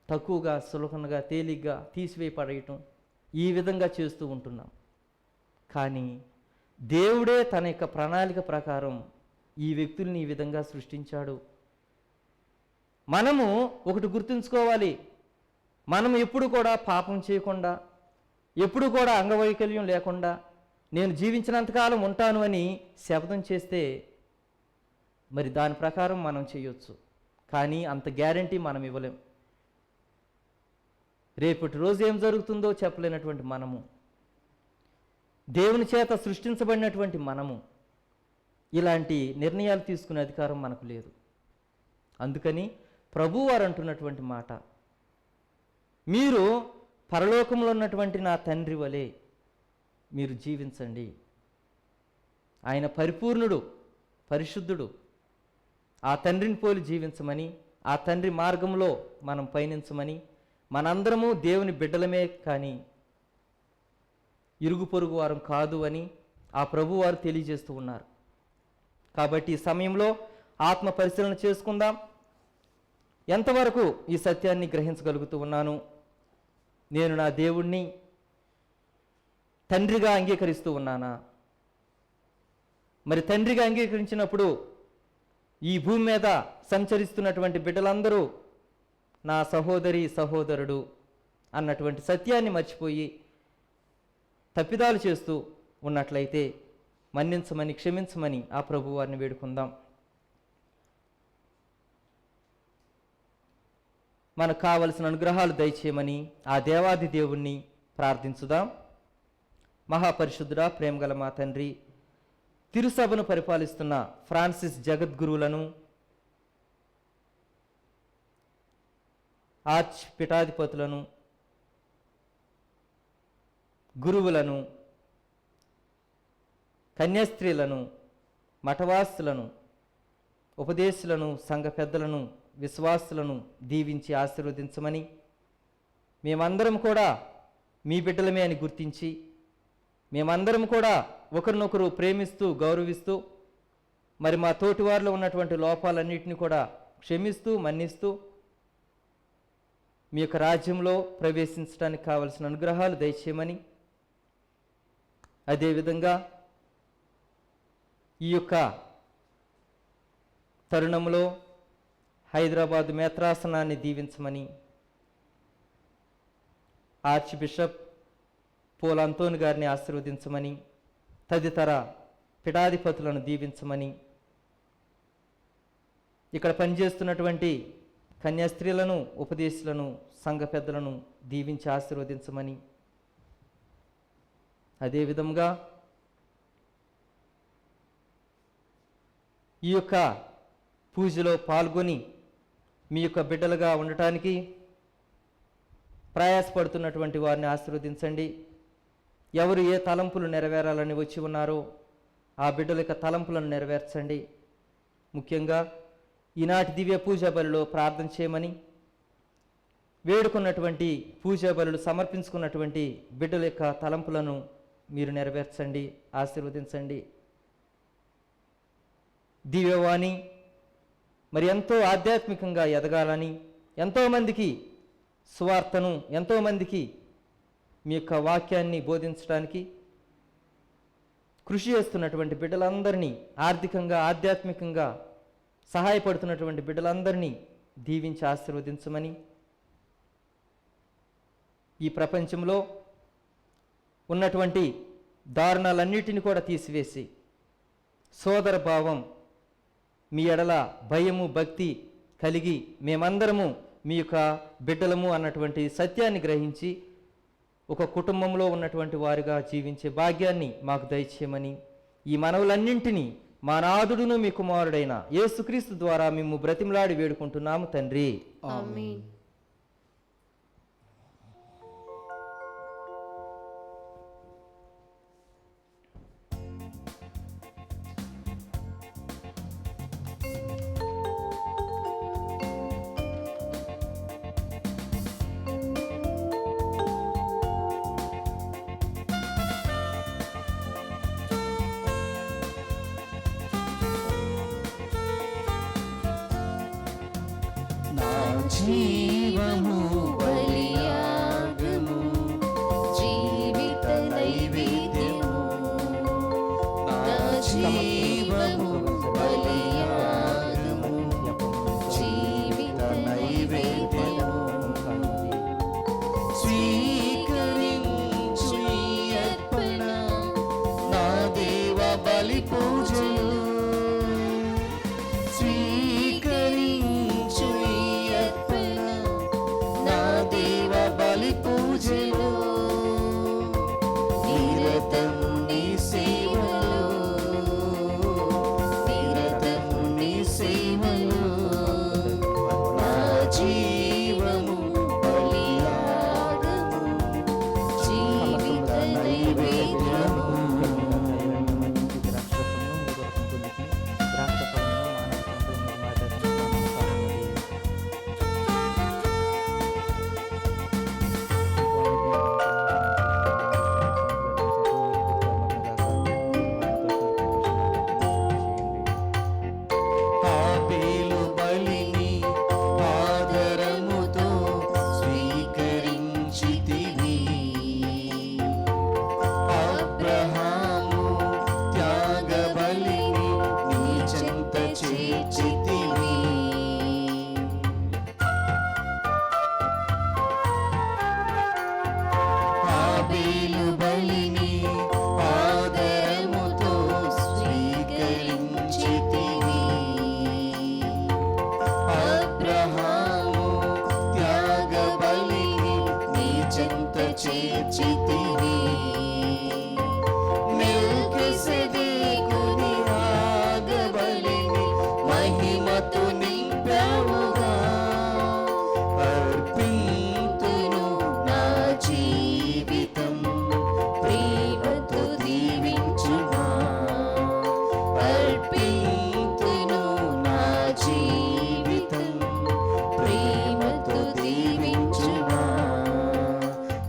తక్కువగా సులకనగా తేలిగ్గా తీసివేయపడేయటం, ఈ విధంగా చేస్తూ ఉంటున్నాం. కానీ దేవుడే తన యొక్క ప్రణాళిక ప్రకారం ఈ వ్యక్తుల్ని ఈ విధంగా సృష్టించాడు. మనము ఒకటి గుర్తుంచుకోవాలి, మనం ఎప్పుడు కూడా పాపం చేయకుండా, ఎప్పుడు కూడా అంగవైకల్యం లేకుండా నేను జీవించినంతకాలం ఉంటాను అని శపథం చేస్తే దాని ప్రకారం మనం చేయొచ్చు. కానీ అంత గ్యారంటీ మనం ఇవ్వలేం. రేపటి రోజు ఏం జరుగుతుందో చెప్పలేనటువంటి మనము, దేవుని చేత సృష్టించబడినటువంటి మనము, ఇలాంటి నిర్ణయాలు తీసుకునే అధికారం మనకు లేదు. అందుకని ప్రభువారు అంటున్నటువంటి మాట, మీరు పరలోకంలో ఉన్నటువంటి నా తండ్రి వలె మీరు జీవించండి. ఆయన పరిపూర్ణుడు, పరిశుద్ధుడు. ఆ తండ్రిని పోలి జీవించమని, ఆ తండ్రి మార్గంలో మనం పయనించమని, మనందరము దేవుని బిడ్డలమే కానీ ఇరుగు పొరుగు వారం కాదు అని ఆ ప్రభువారు తెలియజేస్తూ ఉన్నారు. కాబట్టి ఈ సమయంలో ఆత్మ పరిశీలన చేసుకుందాం. ఎంతవరకు ఈ సత్యాన్ని గ్రహించగలుగుతూ ఉన్నాను? నేను నా దేవుణ్ణి తండ్రిగా అంగీకరిస్తూ ఉన్నానా? తండ్రిగా అంగీకరించినప్పుడు ఈ భూమి మీద సంచరిస్తున్నటువంటి బిడ్డలందరూ నా సహోదరి సహోదరుడు అన్నటువంటి సత్యాన్ని మర్చిపోయి తప్పిదాలు చేస్తూ ఉన్నట్లయితే మన్నించమని, క్షమించమని ఆ ప్రభువారిని వేడుకుందాం. మనకు కావలసిన అనుగ్రహాలు దయచేయమని ఆ దేవాది దేవుణ్ణి ప్రార్థించుదాం. మహాపరిశుద్ధుడా, ప్రేమగల మా తండ్రి, తిరుసభను పరిపాలిస్తున్న ఫ్రాన్సిస్ జగద్గురువులను, ఆర్చ్ పీఠాధిపతులను, గురువులను, కన్యాస్త్రీలను, మఠవాసులను, ఉపదేశులను, సంఘ పెద్దలను, విశ్వాసులను దీవించి ఆశీర్వదించమని, మేమందరం కూడా మీ బిడ్డలమే అని గుర్తించి, మేమందరం కూడా ఒకరినొకరు ప్రేమిస్తూ గౌరవిస్తూ, మా తోటివారిలో ఉన్నటువంటి లోపాలన్నింటినీ కూడా క్షమిస్తూ మన్నిస్తూ మీ యొక్క రాజ్యంలో ప్రవేశించడానికి కావలసిన అనుగ్రహాలు దయచేయమని, అదేవిధంగా ఈ యొక్క తరుణంలో హైదరాబాదు మేత్రాసనాన్ని దీవించమని, ఆర్చ్ బిషప్ పోల్ అంతోని గారిని ఆశీర్వదించమని, తదితర పీఠాధిపతులను దీవించమని, ఇక్కడ పనిచేస్తున్నటువంటి కన్యాస్త్రీలను, ఉపదేశులను, సంఘ పెద్దలను దీవించి ఆశీర్వదించమని, అదేవిధంగా ఈ యొక్క పూజలో పాల్గొని మీ యొక్క బిడ్డలుగా ఉండటానికి ప్రయాసపడుతున్నటువంటి వారిని ఆశీర్వదించండి. ఎవరు ఏ తలంపులు నెరవేరాలని వచ్చి ఉన్నారో ఆ బిడ్డల యొక్క తలంపులను నెరవేర్చండి. ముఖ్యంగా ఈనాటి దివ్య పూజ బలిలో ప్రార్థన చేయమని, వేడుకున్నటువంటి పూజా బలులు సమర్పించుకున్నటువంటి బిడ్డల యొక్క తలంపులను మీరు నెరవేర్చండి, ఆశీర్వదించండి. దివ్యవాణి మరి ఎంతో ఆధ్యాత్మికంగా ఎదగాలని, ఎంతోమందికి సువార్తను, ఎంతోమందికి మీ యొక్క వాక్యాన్ని బోధించడానికి కృషి చేస్తున్నటువంటి బిడ్డలందరినీ, ఆర్థికంగా ఆధ్యాత్మికంగా సహాయపడుతున్నటువంటి బిడ్డలందరినీ దీవించి ఆశీర్వదించమని, ఈ ప్రపంచంలో ఉన్నటువంటి దారుణాలన్నిటిని కూడా తీసివేసి సోదర భావం, మీ ఎడల భయము భక్తి కలిగి మేమందరము మీ యొక్క బిడ్డలము అన్నటువంటి సత్యాన్ని గ్రహించి ఒక కుటుంబంలో ఉన్నటువంటి వారిగా జీవించే భాగ్యాన్ని మాకు దయచేయమని, ఈ మనవులన్నింటినీ మా నాథుడును మీ కుమారుడైన యేసుక్రీస్తు ద్వారా మేము బ్రతిమలాడి వేడుకుంటున్నాము తండ్రి. ఆమేన్. నా జీవము బలియాగము, జీవిత నైవేద్యము, నా జీవము బలియాగము, జీవిత నైవేద్యము, స్వీకరించు ఈ అర్పణ నా దేవ బలి పూజలు. స్వీకరించు ఈ అర్పణ నా దేవ బలి పూజలు. నిరతము నీ సేవలో, నిరతము నీ సేవలో, నా జీవము బలియాగము, జీవిత నైవేద్యము. ఆబేలు బలిని ఆదరముతో స్వీకరించితివి, అబ్రహాము త్యాగ బలిని నీ చెంత చేర్చితివి. ఆబేలు బలిని ఆదరముతో స్వీకరించితివి, అబ్రహాము త్యాగ బలిని నీ చెంత చేర్చితివి. మెల్కిసెదెకుని రాగ బలిని మహిమతో నింపావుగా, అర్పింతును నా జీవితం ప్రేమతో దీవించుమా, అర్పింతును నా జీవితం ప్రేమతో దీవించుమా,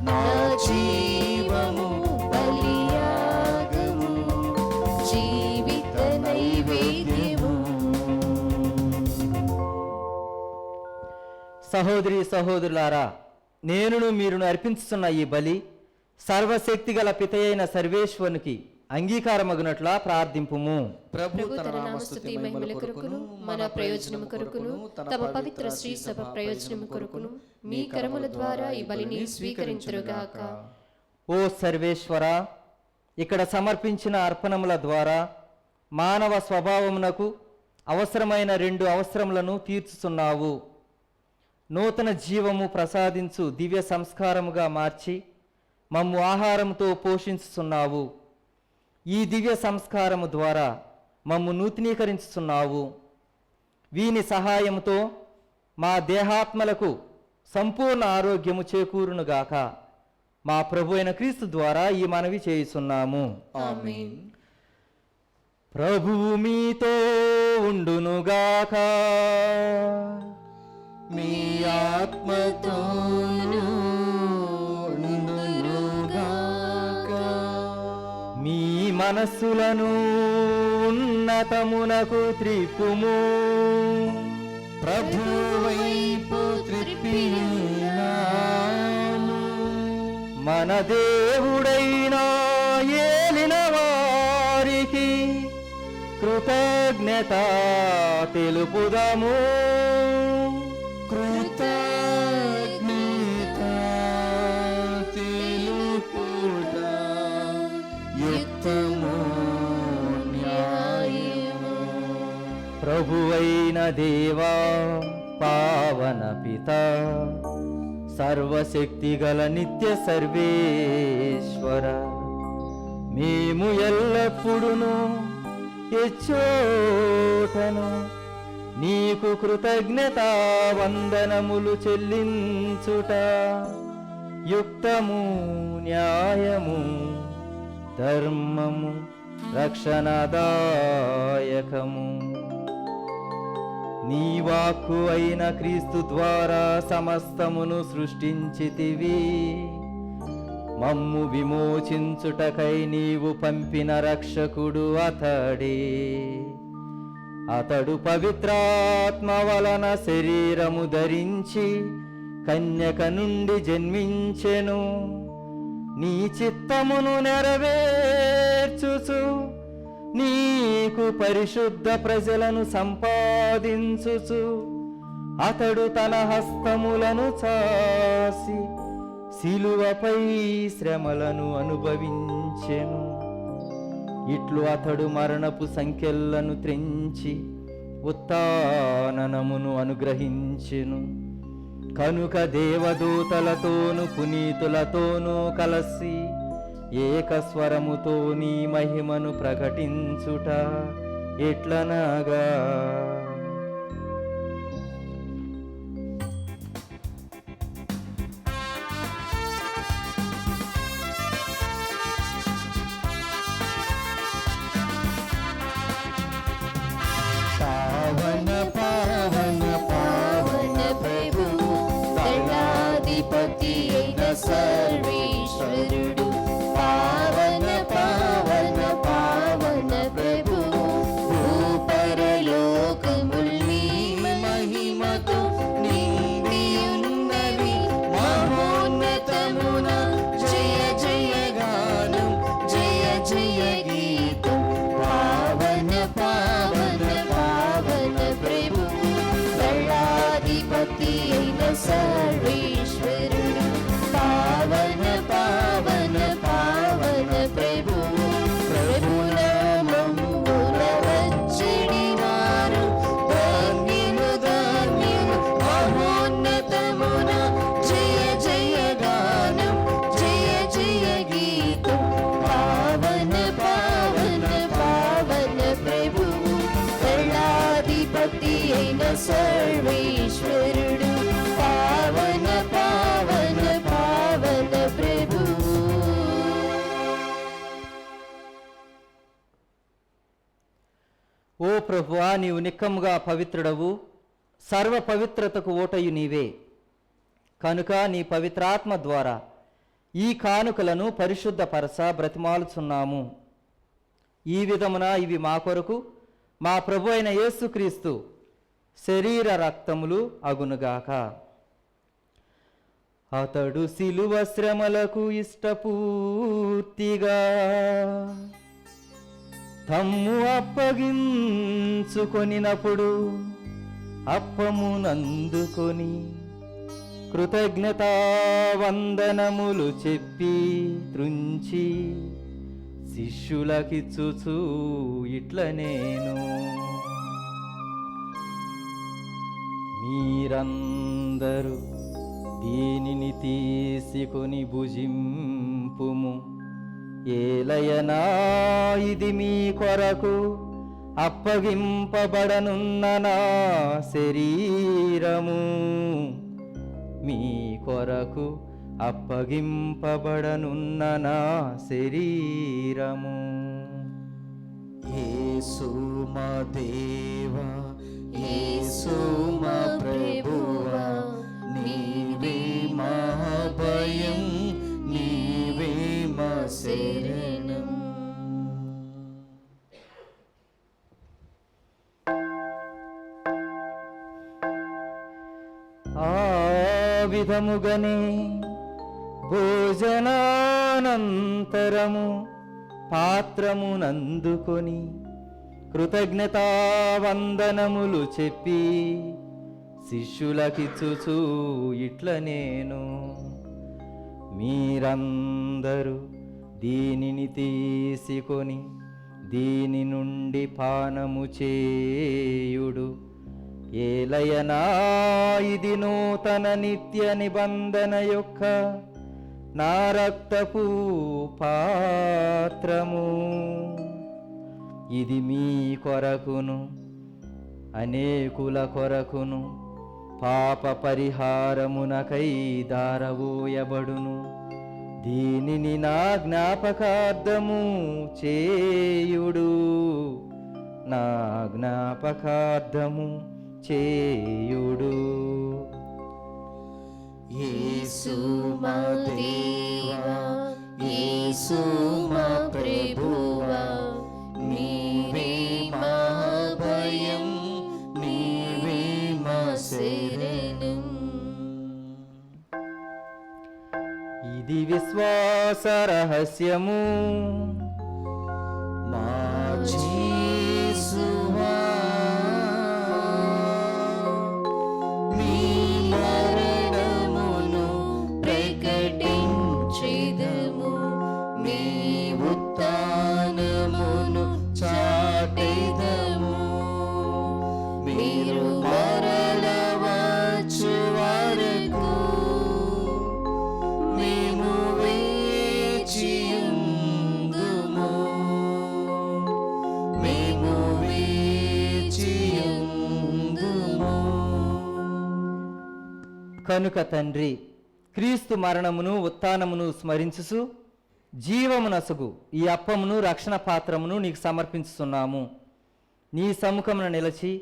నా జీవము బలియాగము, జీవిత నైవేద్యము. సహోదరి సహోదరులారా, నేనును మీరును అర్పించుతున్న ఈ బలి సర్వశక్తిగల పితయైన సర్వేశ్వరునికి అంగీకారమగునట్లా ప్రార్థింపుము. ప్రభు తన నామస్తుతి మహిమల కొరకును మన ప్రయోజనము కొరకును తమ పవిత్ర శ్రీ సభ ప్రయోజనము కొరకును మీ కరముల ద్వారా ఈ బలిని స్వీకరించురుగాక. ఓ సర్వేశ్వర, ఇక్కడ సమర్పించిన అర్పణముల ద్వారా మానవ స్వభావమునకు అవసరమైన 2 అవసరములను తీర్చుచున్నావు. నూతన జీవము ప్రసాదించు దివ్య సంస్కారముగా మార్చి మమ్ము ఆహారముతో పోషించుచున్నావు. ఈ దివ్య సంస్కారము ద్వారా మమ్ము నూతనీకరించుచున్నావు. వీని సహాయముతో మా దేహాత్మలకు సంపూర్ణ ఆరోగ్యము చేకూరునుగాక. మా ప్రభు అయిన క్రీస్తు ద్వారా ఈ మనవి చేయుచున్నాము. ఆమేన్. ప్రభువు మీతో ఉండునుగాక. మీ ఆత్మతో మనస్సులను ఉన్నతమునకు త్రిప్పుము. ప్రభువైపు త్రిప్పియున్నాము. మన దేవుడైన ఏలిన వారికి కృతజ్ఞత తెలుపుదము. కృతజ్ఞత తెలుపుట యుక్తము న్యాయము. ప్రభువైన దేవా, పావన పిత, సర్వశక్తిగల నిత్య సర్వేశ్వర, మేము ఎల్లప్పుడూ ఎచ్చోటను నీకు కృతజ్ఞతా వందనములు చెల్లించుట యుక్తము, న్యాయము, ధర్మము, రక్షణదాయకము. నీ వాక్కు అయిన క్రీస్తు ద్వారా సమస్తమును సృష్టించితివి. మమ్ము విమోచించుటకై నీవు పంపిన రక్షకుడు అతడే. అతడు పవిత్రాత్మ వలన శరీరము ధరించి కన్యక నుండి జన్మించెను. నీ చిత్తమును నెరవేర్చుచు నీకు పరిశుద్ధ ప్రజలను సంపాదించుచు అతడు తన హస్తములను చాసి శిలువపై శ్రమలను అనుభవించెను. ఇట్లు అతడు మరణపు సంఖ్యలను త్రెంచి ఉత్థానమును అనుగ్రహించెను. కనుక దేవదూతలతోను పునీతులతోనూ కలసి ఏకస్వరముతో నీ మహిమను ప్రకటించుట ఎట్లనగా, పావన పావన పావన ప్రభు, దళాధిపతి అయిన సర్వేశ్వరుడు. పావన పావన పావన ప్రభు, భూపరలోకముల్ నీ మహిమతో నిండియున్నవి. మహోన్నతమున జయ జయ గానం, జయ జయ గీతం. పావన పావన పావన ప్రభు, దళాధిపతి అయిన సర్వేశ్వరుడు. పావన పావన పావన ప్రభు, ప్రభునామమున వచ్చెడి వారు ధన్యులు ధన్యులు. మహోన్నతమున జయ జయ గానం, జయ జయ గీతం. పావన పావన పావన ప్రభు, దళాధిపతి అయిన సర్వేశ్వరుడు. పావన పావన పావన ప్రభు. ఓ ప్రభువా, నీవు నిక్కముగా పవిత్రుడవు, సర్వ పవిత్రతకు ఓటయు నీవే. కనుక నీ పవిత్రాత్మ ద్వారా ఈ కానుకలను పరిశుద్ధపరచ బ్రతిమాలుచున్నాము. ఈ విధమున ఇవి మా కొరకు మా ప్రభు అయిన యేసుక్రీస్తు శరీర రక్తములు అగునుగాక. అతడు శిలువ శ్రమలకు ఇష్టపూర్తిగా తమ్ము అప్పగించుకొనినప్పుడు అప్పమునందుకొని కృతజ్ఞతా వందనములు చెప్పి త్రుంచి శిష్యులకిచ్చుచు ఇట్ల నేను, మీరందరూ దీనిని తీసుకొని భుజింపుము. ఏలయనా ఇది మీ కొరకు అప్పగింపబడనున్న నా శరీరము, మీ కొరకు అప్పగింపబడనున్న నా శరీరము. యేసు మా దేవా, యేసు మా ప్రభువా, నీవే మా భయం, నీవే మా శరణం. విధముగనే భోజనానంతరము పాత్రమునందుకొని కృతజ్ఞతావందనములు చెప్పి శిష్యులకిచ్చుచూ ఇట్ల నేను, మీరందరూ దీనిని తీసుకొని దీని నుండి పానము చేయుడు. ఏలయనా ఇది నూతన నిత్య నిబంధన యొక్క నా రక్తపు పాత్రము. ఇది మీ కొరకును అనేకుల కొరకును పాప పరిహారమునకై దారవోయబడును. దీనిని నా జ్ఞాపకార్థము చేయుడు, నా జ్ఞాపకార్థము చేయుడు. యేసు మా దేవా, యేసు మా ప్రభువా, నీవే మా భయం, నీవే మా శరణం. ఇది విశ్వాస రహస్యము, మా యేసువా, మీ మరణమును ప్రకటించెదము, మీ ఉత్థానమును చాటెదము. మీరు మరల వచ్చు వరకు మేము వేచియుందుము, మేము వేచియుందుము. కనుక తండ్రి, క్రీస్తు మరణమును ఉత్థానమును స్మరించుచు జీవమునసగు ఈ అప్పమును రక్షణ పాత్రమును నీకు సమర్పించుతున్నాము. నీ సముఖమున నిలిచి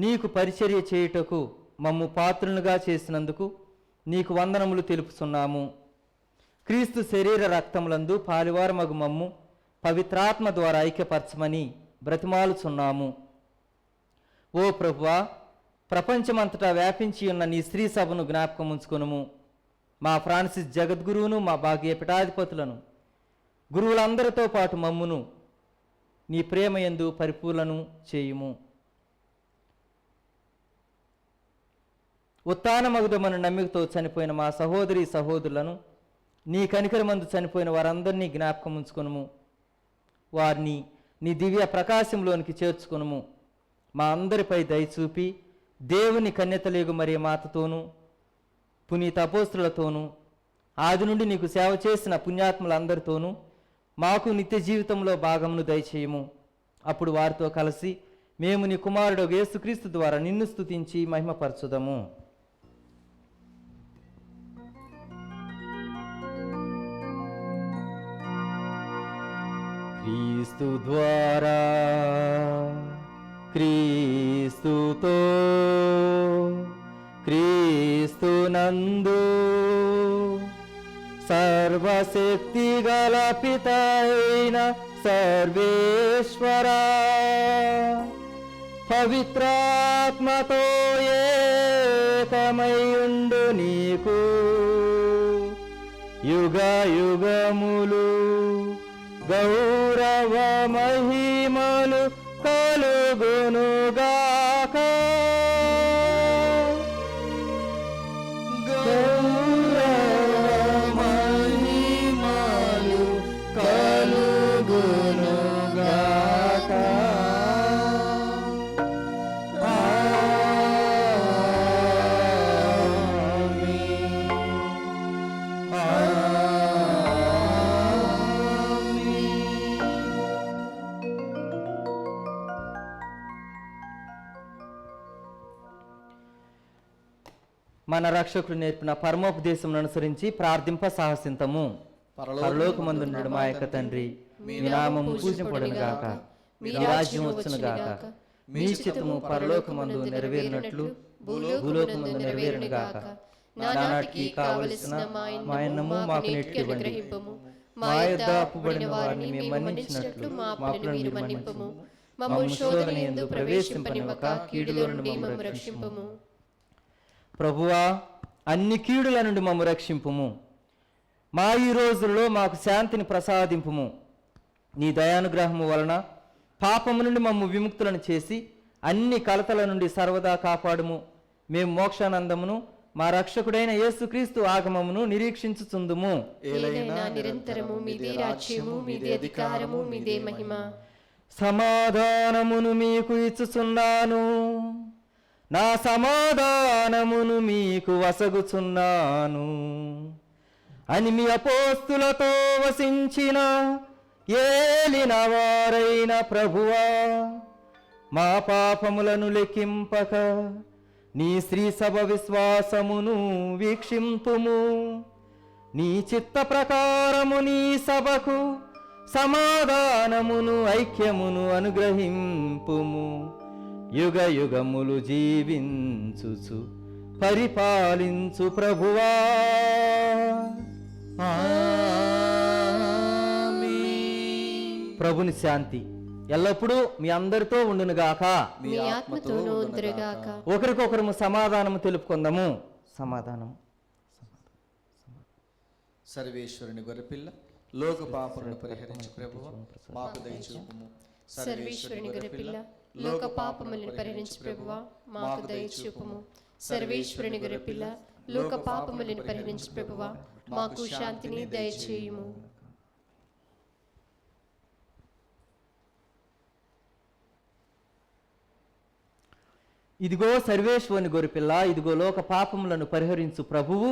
నీకు పరిచర్య చేయుటకు మమ్ము పాత్రులుగా చేసినందుకు నీకు వందనములు తెలుపుతున్నాము. క్రీస్తు శరీర రక్తములందు పాలివారమగు మమ్ము పవిత్రాత్మ ద్వారా ఐక్యపరచమని బ్రతిమాలుచున్నాము. ఓ ప్రభువా, ప్రపంచమంతటా వ్యాపించి ఉన్న నీ స్త్రీ సభను జ్ఞాపకం ఉంచుకొనుము. మా ఫ్రాన్సిస్ జగద్గురువును, మా భాగ్య పీఠాధిపతులను, గురువులందరితో పాటు మమ్మును నీ ప్రేమయందు పరిపూర్ణను చేయుము. ఉత్థానమగుదమను నమ్మికతో చనిపోయిన మా సహోదరి సహోదరులను, నీ కనికరమందు చనిపోయిన వారందరినీ జ్ఞాపకం ఉంచుకొనుము. వారిని నీ దివ్య ప్రకాశంలోనికి చేర్చుకొనుము. మా అందరిపై దయచూపి దేవుని కన్యతలేగు మరియ మాతతోనూ పునీత అపోస్తులతోనూ ఆది నుండి నీకు సేవ చేసిన పుణ్యాత్ములందరితోనూ మాకు నిత్య జీవితంలో భాగమును దయచేయము. అప్పుడు వారితో కలిసి మేము నీ కుమారుడు యేసుక్రీస్తు ద్వారా నిన్ను స్తుతించి మహిమపరచుదము. క్రీస్తు ద్వారా, క్రీస్తుతో, క్రీస్తునందు సర్వశక్తి గల పిత అయిన సర్వేశ్వరా, పవిత్రాత్మతో ఏకమైయుండు నీకు యుగ యుగములు గౌరవ మహిమలు కలుగునుగాక. గౌరవ మహిమలు కలుగునుగాక. మన రక్షకుడు నేర్పిన పరమోపదేశం అనుసరించి ప్రార్థింప సాహసింతము. పరలోకమందుండు మా యొక్క తండ్రి, మీ నామము పూజింపబడును గాక, మీ రాజ్యం వచ్చును గాక, మీ చిత్తము పరలోకమందు నెరవేరినట్లు భూలోకమందు నెరవేరును గాక. నానాటికి కావలసిన మా అన్నము మాకు నేర్పివ్వండి. మా యొద్ద అప్పుబడిన వారిని మేము మన్నించినట్లు మా అప్పులను మీరు మన్నింపుము. మమ్మల్ని శోధన యందు ప్రవేశింపనివ్వక కీడులో నుండి మమ్మల్ని రక్షింపుము. ప్రభువా, అన్ని కీడుల నుండి మమ్ము రక్షింపుము. మా ఈ రోజుల్లో మాకు శాంతిని ప్రసాదింపుము. నీ దయానుగ్రహము వలన పాపము నుండి మమ్ము విముక్తులను చేసి అన్ని కలతల నుండి సర్వదా కాపాడుము. మేము మోక్షానందమును మా రక్షకుడైన యేసుక్రీస్తు ఆగమమును నిరీక్షించుచుందుము. ఏలైనా నిరంతరము మీదే రాజ్యము, మీదే అధికారము, మీదే మహిమ. సమాధానమును మీకు ఇచ్చుచున్నాను, నా సమాధానమును మీకు వసగుచున్నాను అని మీ అపోస్తులతో వసించిన ఏలిన వారైన ప్రభువా, మా పాపములను లెక్కింపక నీ శ్రీ సభ విశ్వాసమును వీక్షింపుము. నీ చిత్త ప్రకారము నీ సభకు సమాధానమును ఐక్యమును అనుగ్రహింపుము. యుగ యుగములు జీవించుచు పరిపాలించు ప్రభువా. ప్రభుని శాంతి ఎల్లప్పుడూ మీ అందరితో ఉండునుగాక. మీ ఆత్మతోనూ ఉందురుగాక. ఒకరికొకరము సమాధానము తెలుపుకుందాము. సమాధానము. సర్వేశ్వరుని గొర్రెపిల్ల, లోక పాపములను పరిహరించు ప్రభువా, మాకు దయచూపుము. సర్వేశ్వరుని గొర్రెపిల్ల, లోక పాపములను పరిహరించు ప్రభువా, మాకు దయచూపుము. సర్వేశ్వరుని గొర్రెపిల్ల, లోక పాపములను పరిహరించు ప్రభువా, మాకు శాంతిని దయచేయుము. ఇదిగో సర్వేశ్వరుని గొర్రెపిల్ల, ఇదిగో లోక పాపములను పరిహరించు ప్రభువు.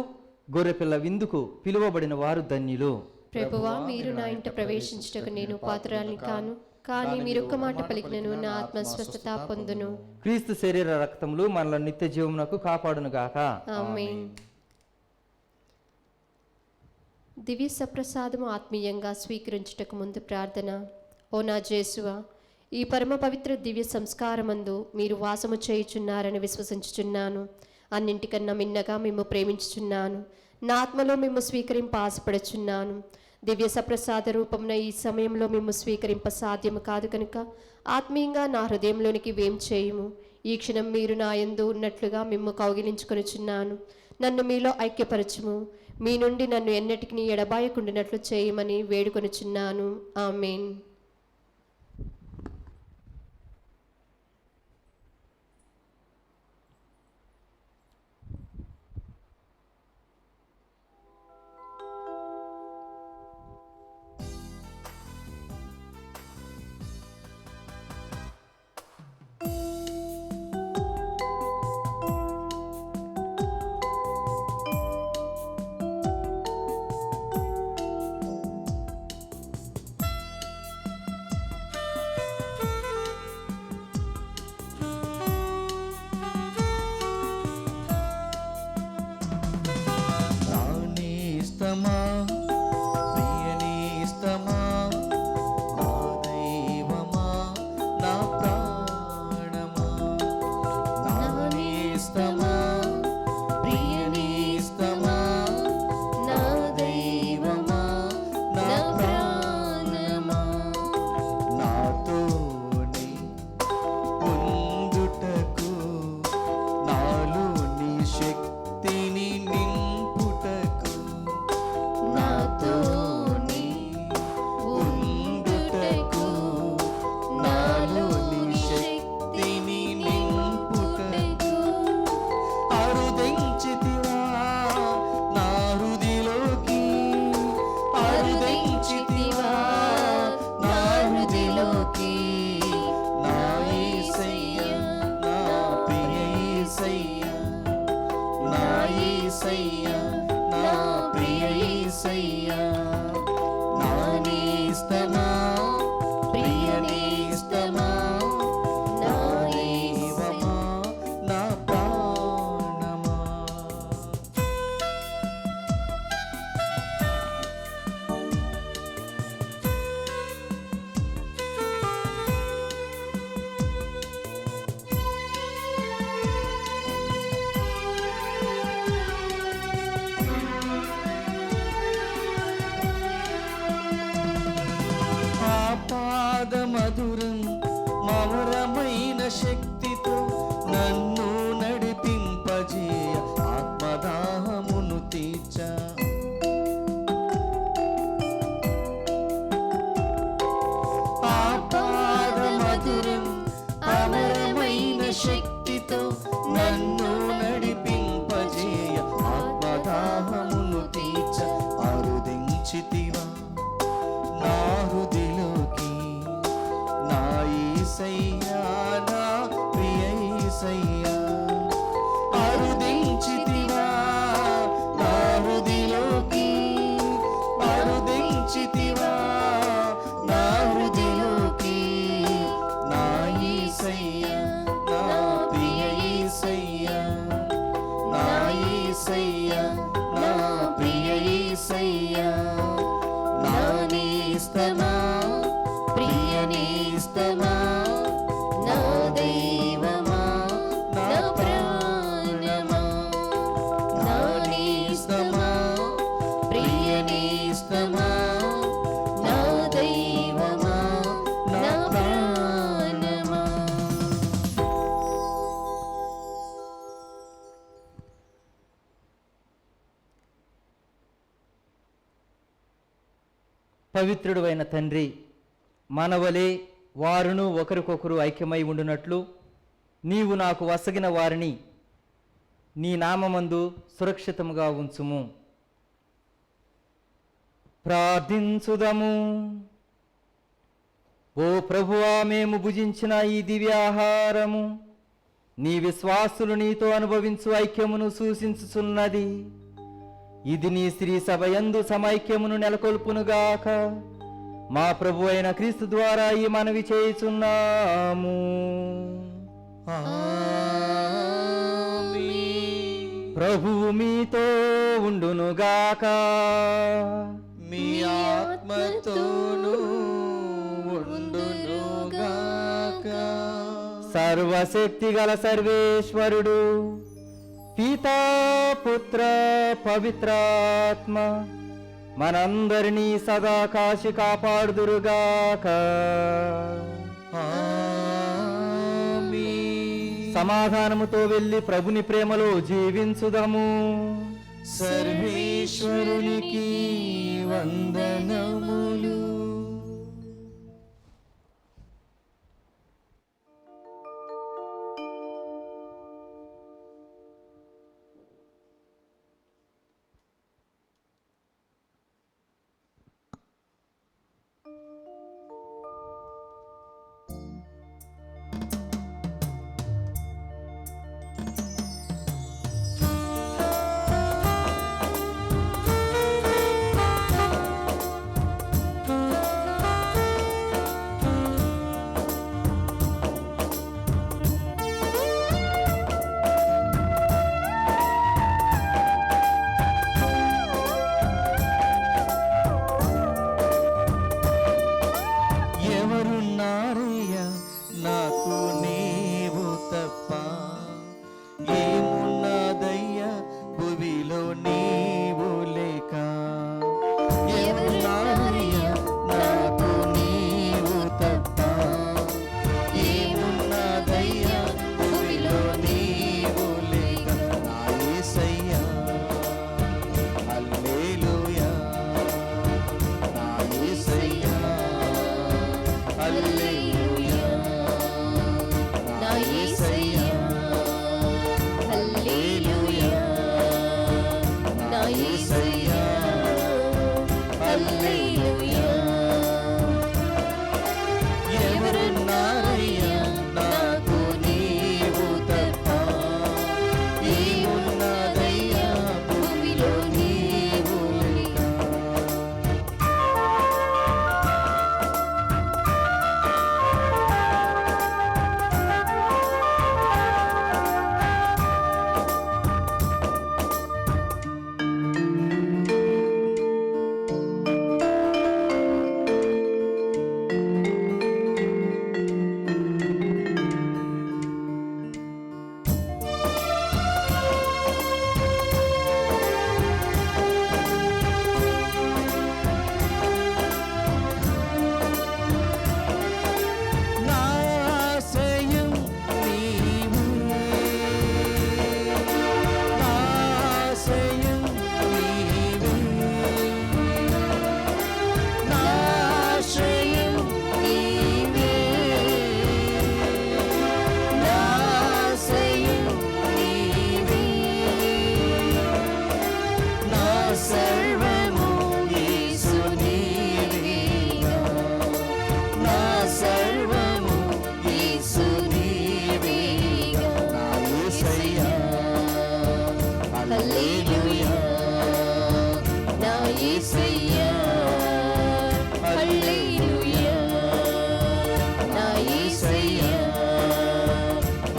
గొర్రెపిల్ల విందుకు పిలువబడిన వారు ధన్యులు. ప్రభువా, మీరు నా ఇంట ప్రవేశించుటకు నేను పాత్రాల్ని కాను, కానీ మీరొక్క మాట పలికినను నా ఆత్మ స్వస్థత పొందును. క్రీస్తు శరీర రక్తములు మనల నిత్య జీవమునకు కాపాడునుగాక. ఆమేన్. దివ్య సప్రసాదము ఆత్మీయంగా స్వీకరించుటకు ముందు ప్రార్థన. ఓ నా జేసువా, ఈ పరమ పవిత్ర దివ్య సంస్కారమందు మీరు వాసము చేయుచున్నారని విశ్వసించుచున్నాను. అన్నింటికన్నా మిన్నగా మేము ప్రేమించుచున్నాను. నా ఆత్మలో మేము స్వీకరింప ఆశపడుచున్నాను. దివ్య సప్రసాద రూపమున ఈ సమయంలో మేము స్వీకరింప సాధ్యము కాదు కనుక ఆత్మీయంగా నా హృదయంలోనికి వేం చేయుము. ఈ క్షణం మీరు నా యందు ఉన్నట్లుగా మేము కౌగిలించుకొనుచున్నాను. నన్ను మీలో ఐక్యపరచుము. మీ నుండి నన్ను ఎన్నటికి ఎడబాయకుండినట్లు చేయమని వేడుకొనుచున్నాను. ఆమేన్. మధురం మధురమైన శక్తితో నన్ను నడిపింపజేయ ఆత్మదాహ యేసయ్యా అరుదించితివా నా హృదిలోకి అరుదించితివా నా హృదిలోకి నా యేసయ్యా నా ప్రియ యేసయ్యా నా యేసయ్యా నా ప్రియ యేసయ్యా నా నేస్తమా ప్రియ నేస్తమా నా దైవమా నా ప్రాణమా నా నేస్తమా ప్రియ నేస్తమా నా దైవమా నా ప్రాణమా. పవిత్రుడు అయిన తండ్రి, మనవలే వారును ఒకరికొకరు ఐక్యమై ఉండునట్లు నీవు నాకు వసగిన వారిని నీ నామమందు సురక్షితముగా ఉంచుము. ప్రార్థించుదము. ఓ ప్రభువా, మేము భుజించిన ఈ దివ్యాహారము నీ విశ్వాసులు నీతో అనుభవించు ఐక్యమును సూచించుచున్నది. ఇది నీ శ్రీ సభయందు సమైక్యమును నెలకొల్పునుగాక. మా ప్రభు అయిన క్రీస్తు ద్వారా ఈ మనవి చేయుచున్నాము. ప్రభువు మీతో ఉండునుగాక. మీ ఆత్మతోనూ ఉండునుగాక. సర్వశక్తి గల సర్వేశ్వరుడు పితా పుత్ర పవిత్రాత్మ మనందరినీ సదా కాశి కాపాడుదురుగాక. సమాధానముతో వెళ్ళి ప్రభుని ప్రేమలో జీవించుదము. సర్వేశ్వరునికి వందనములు.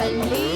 తండ్రి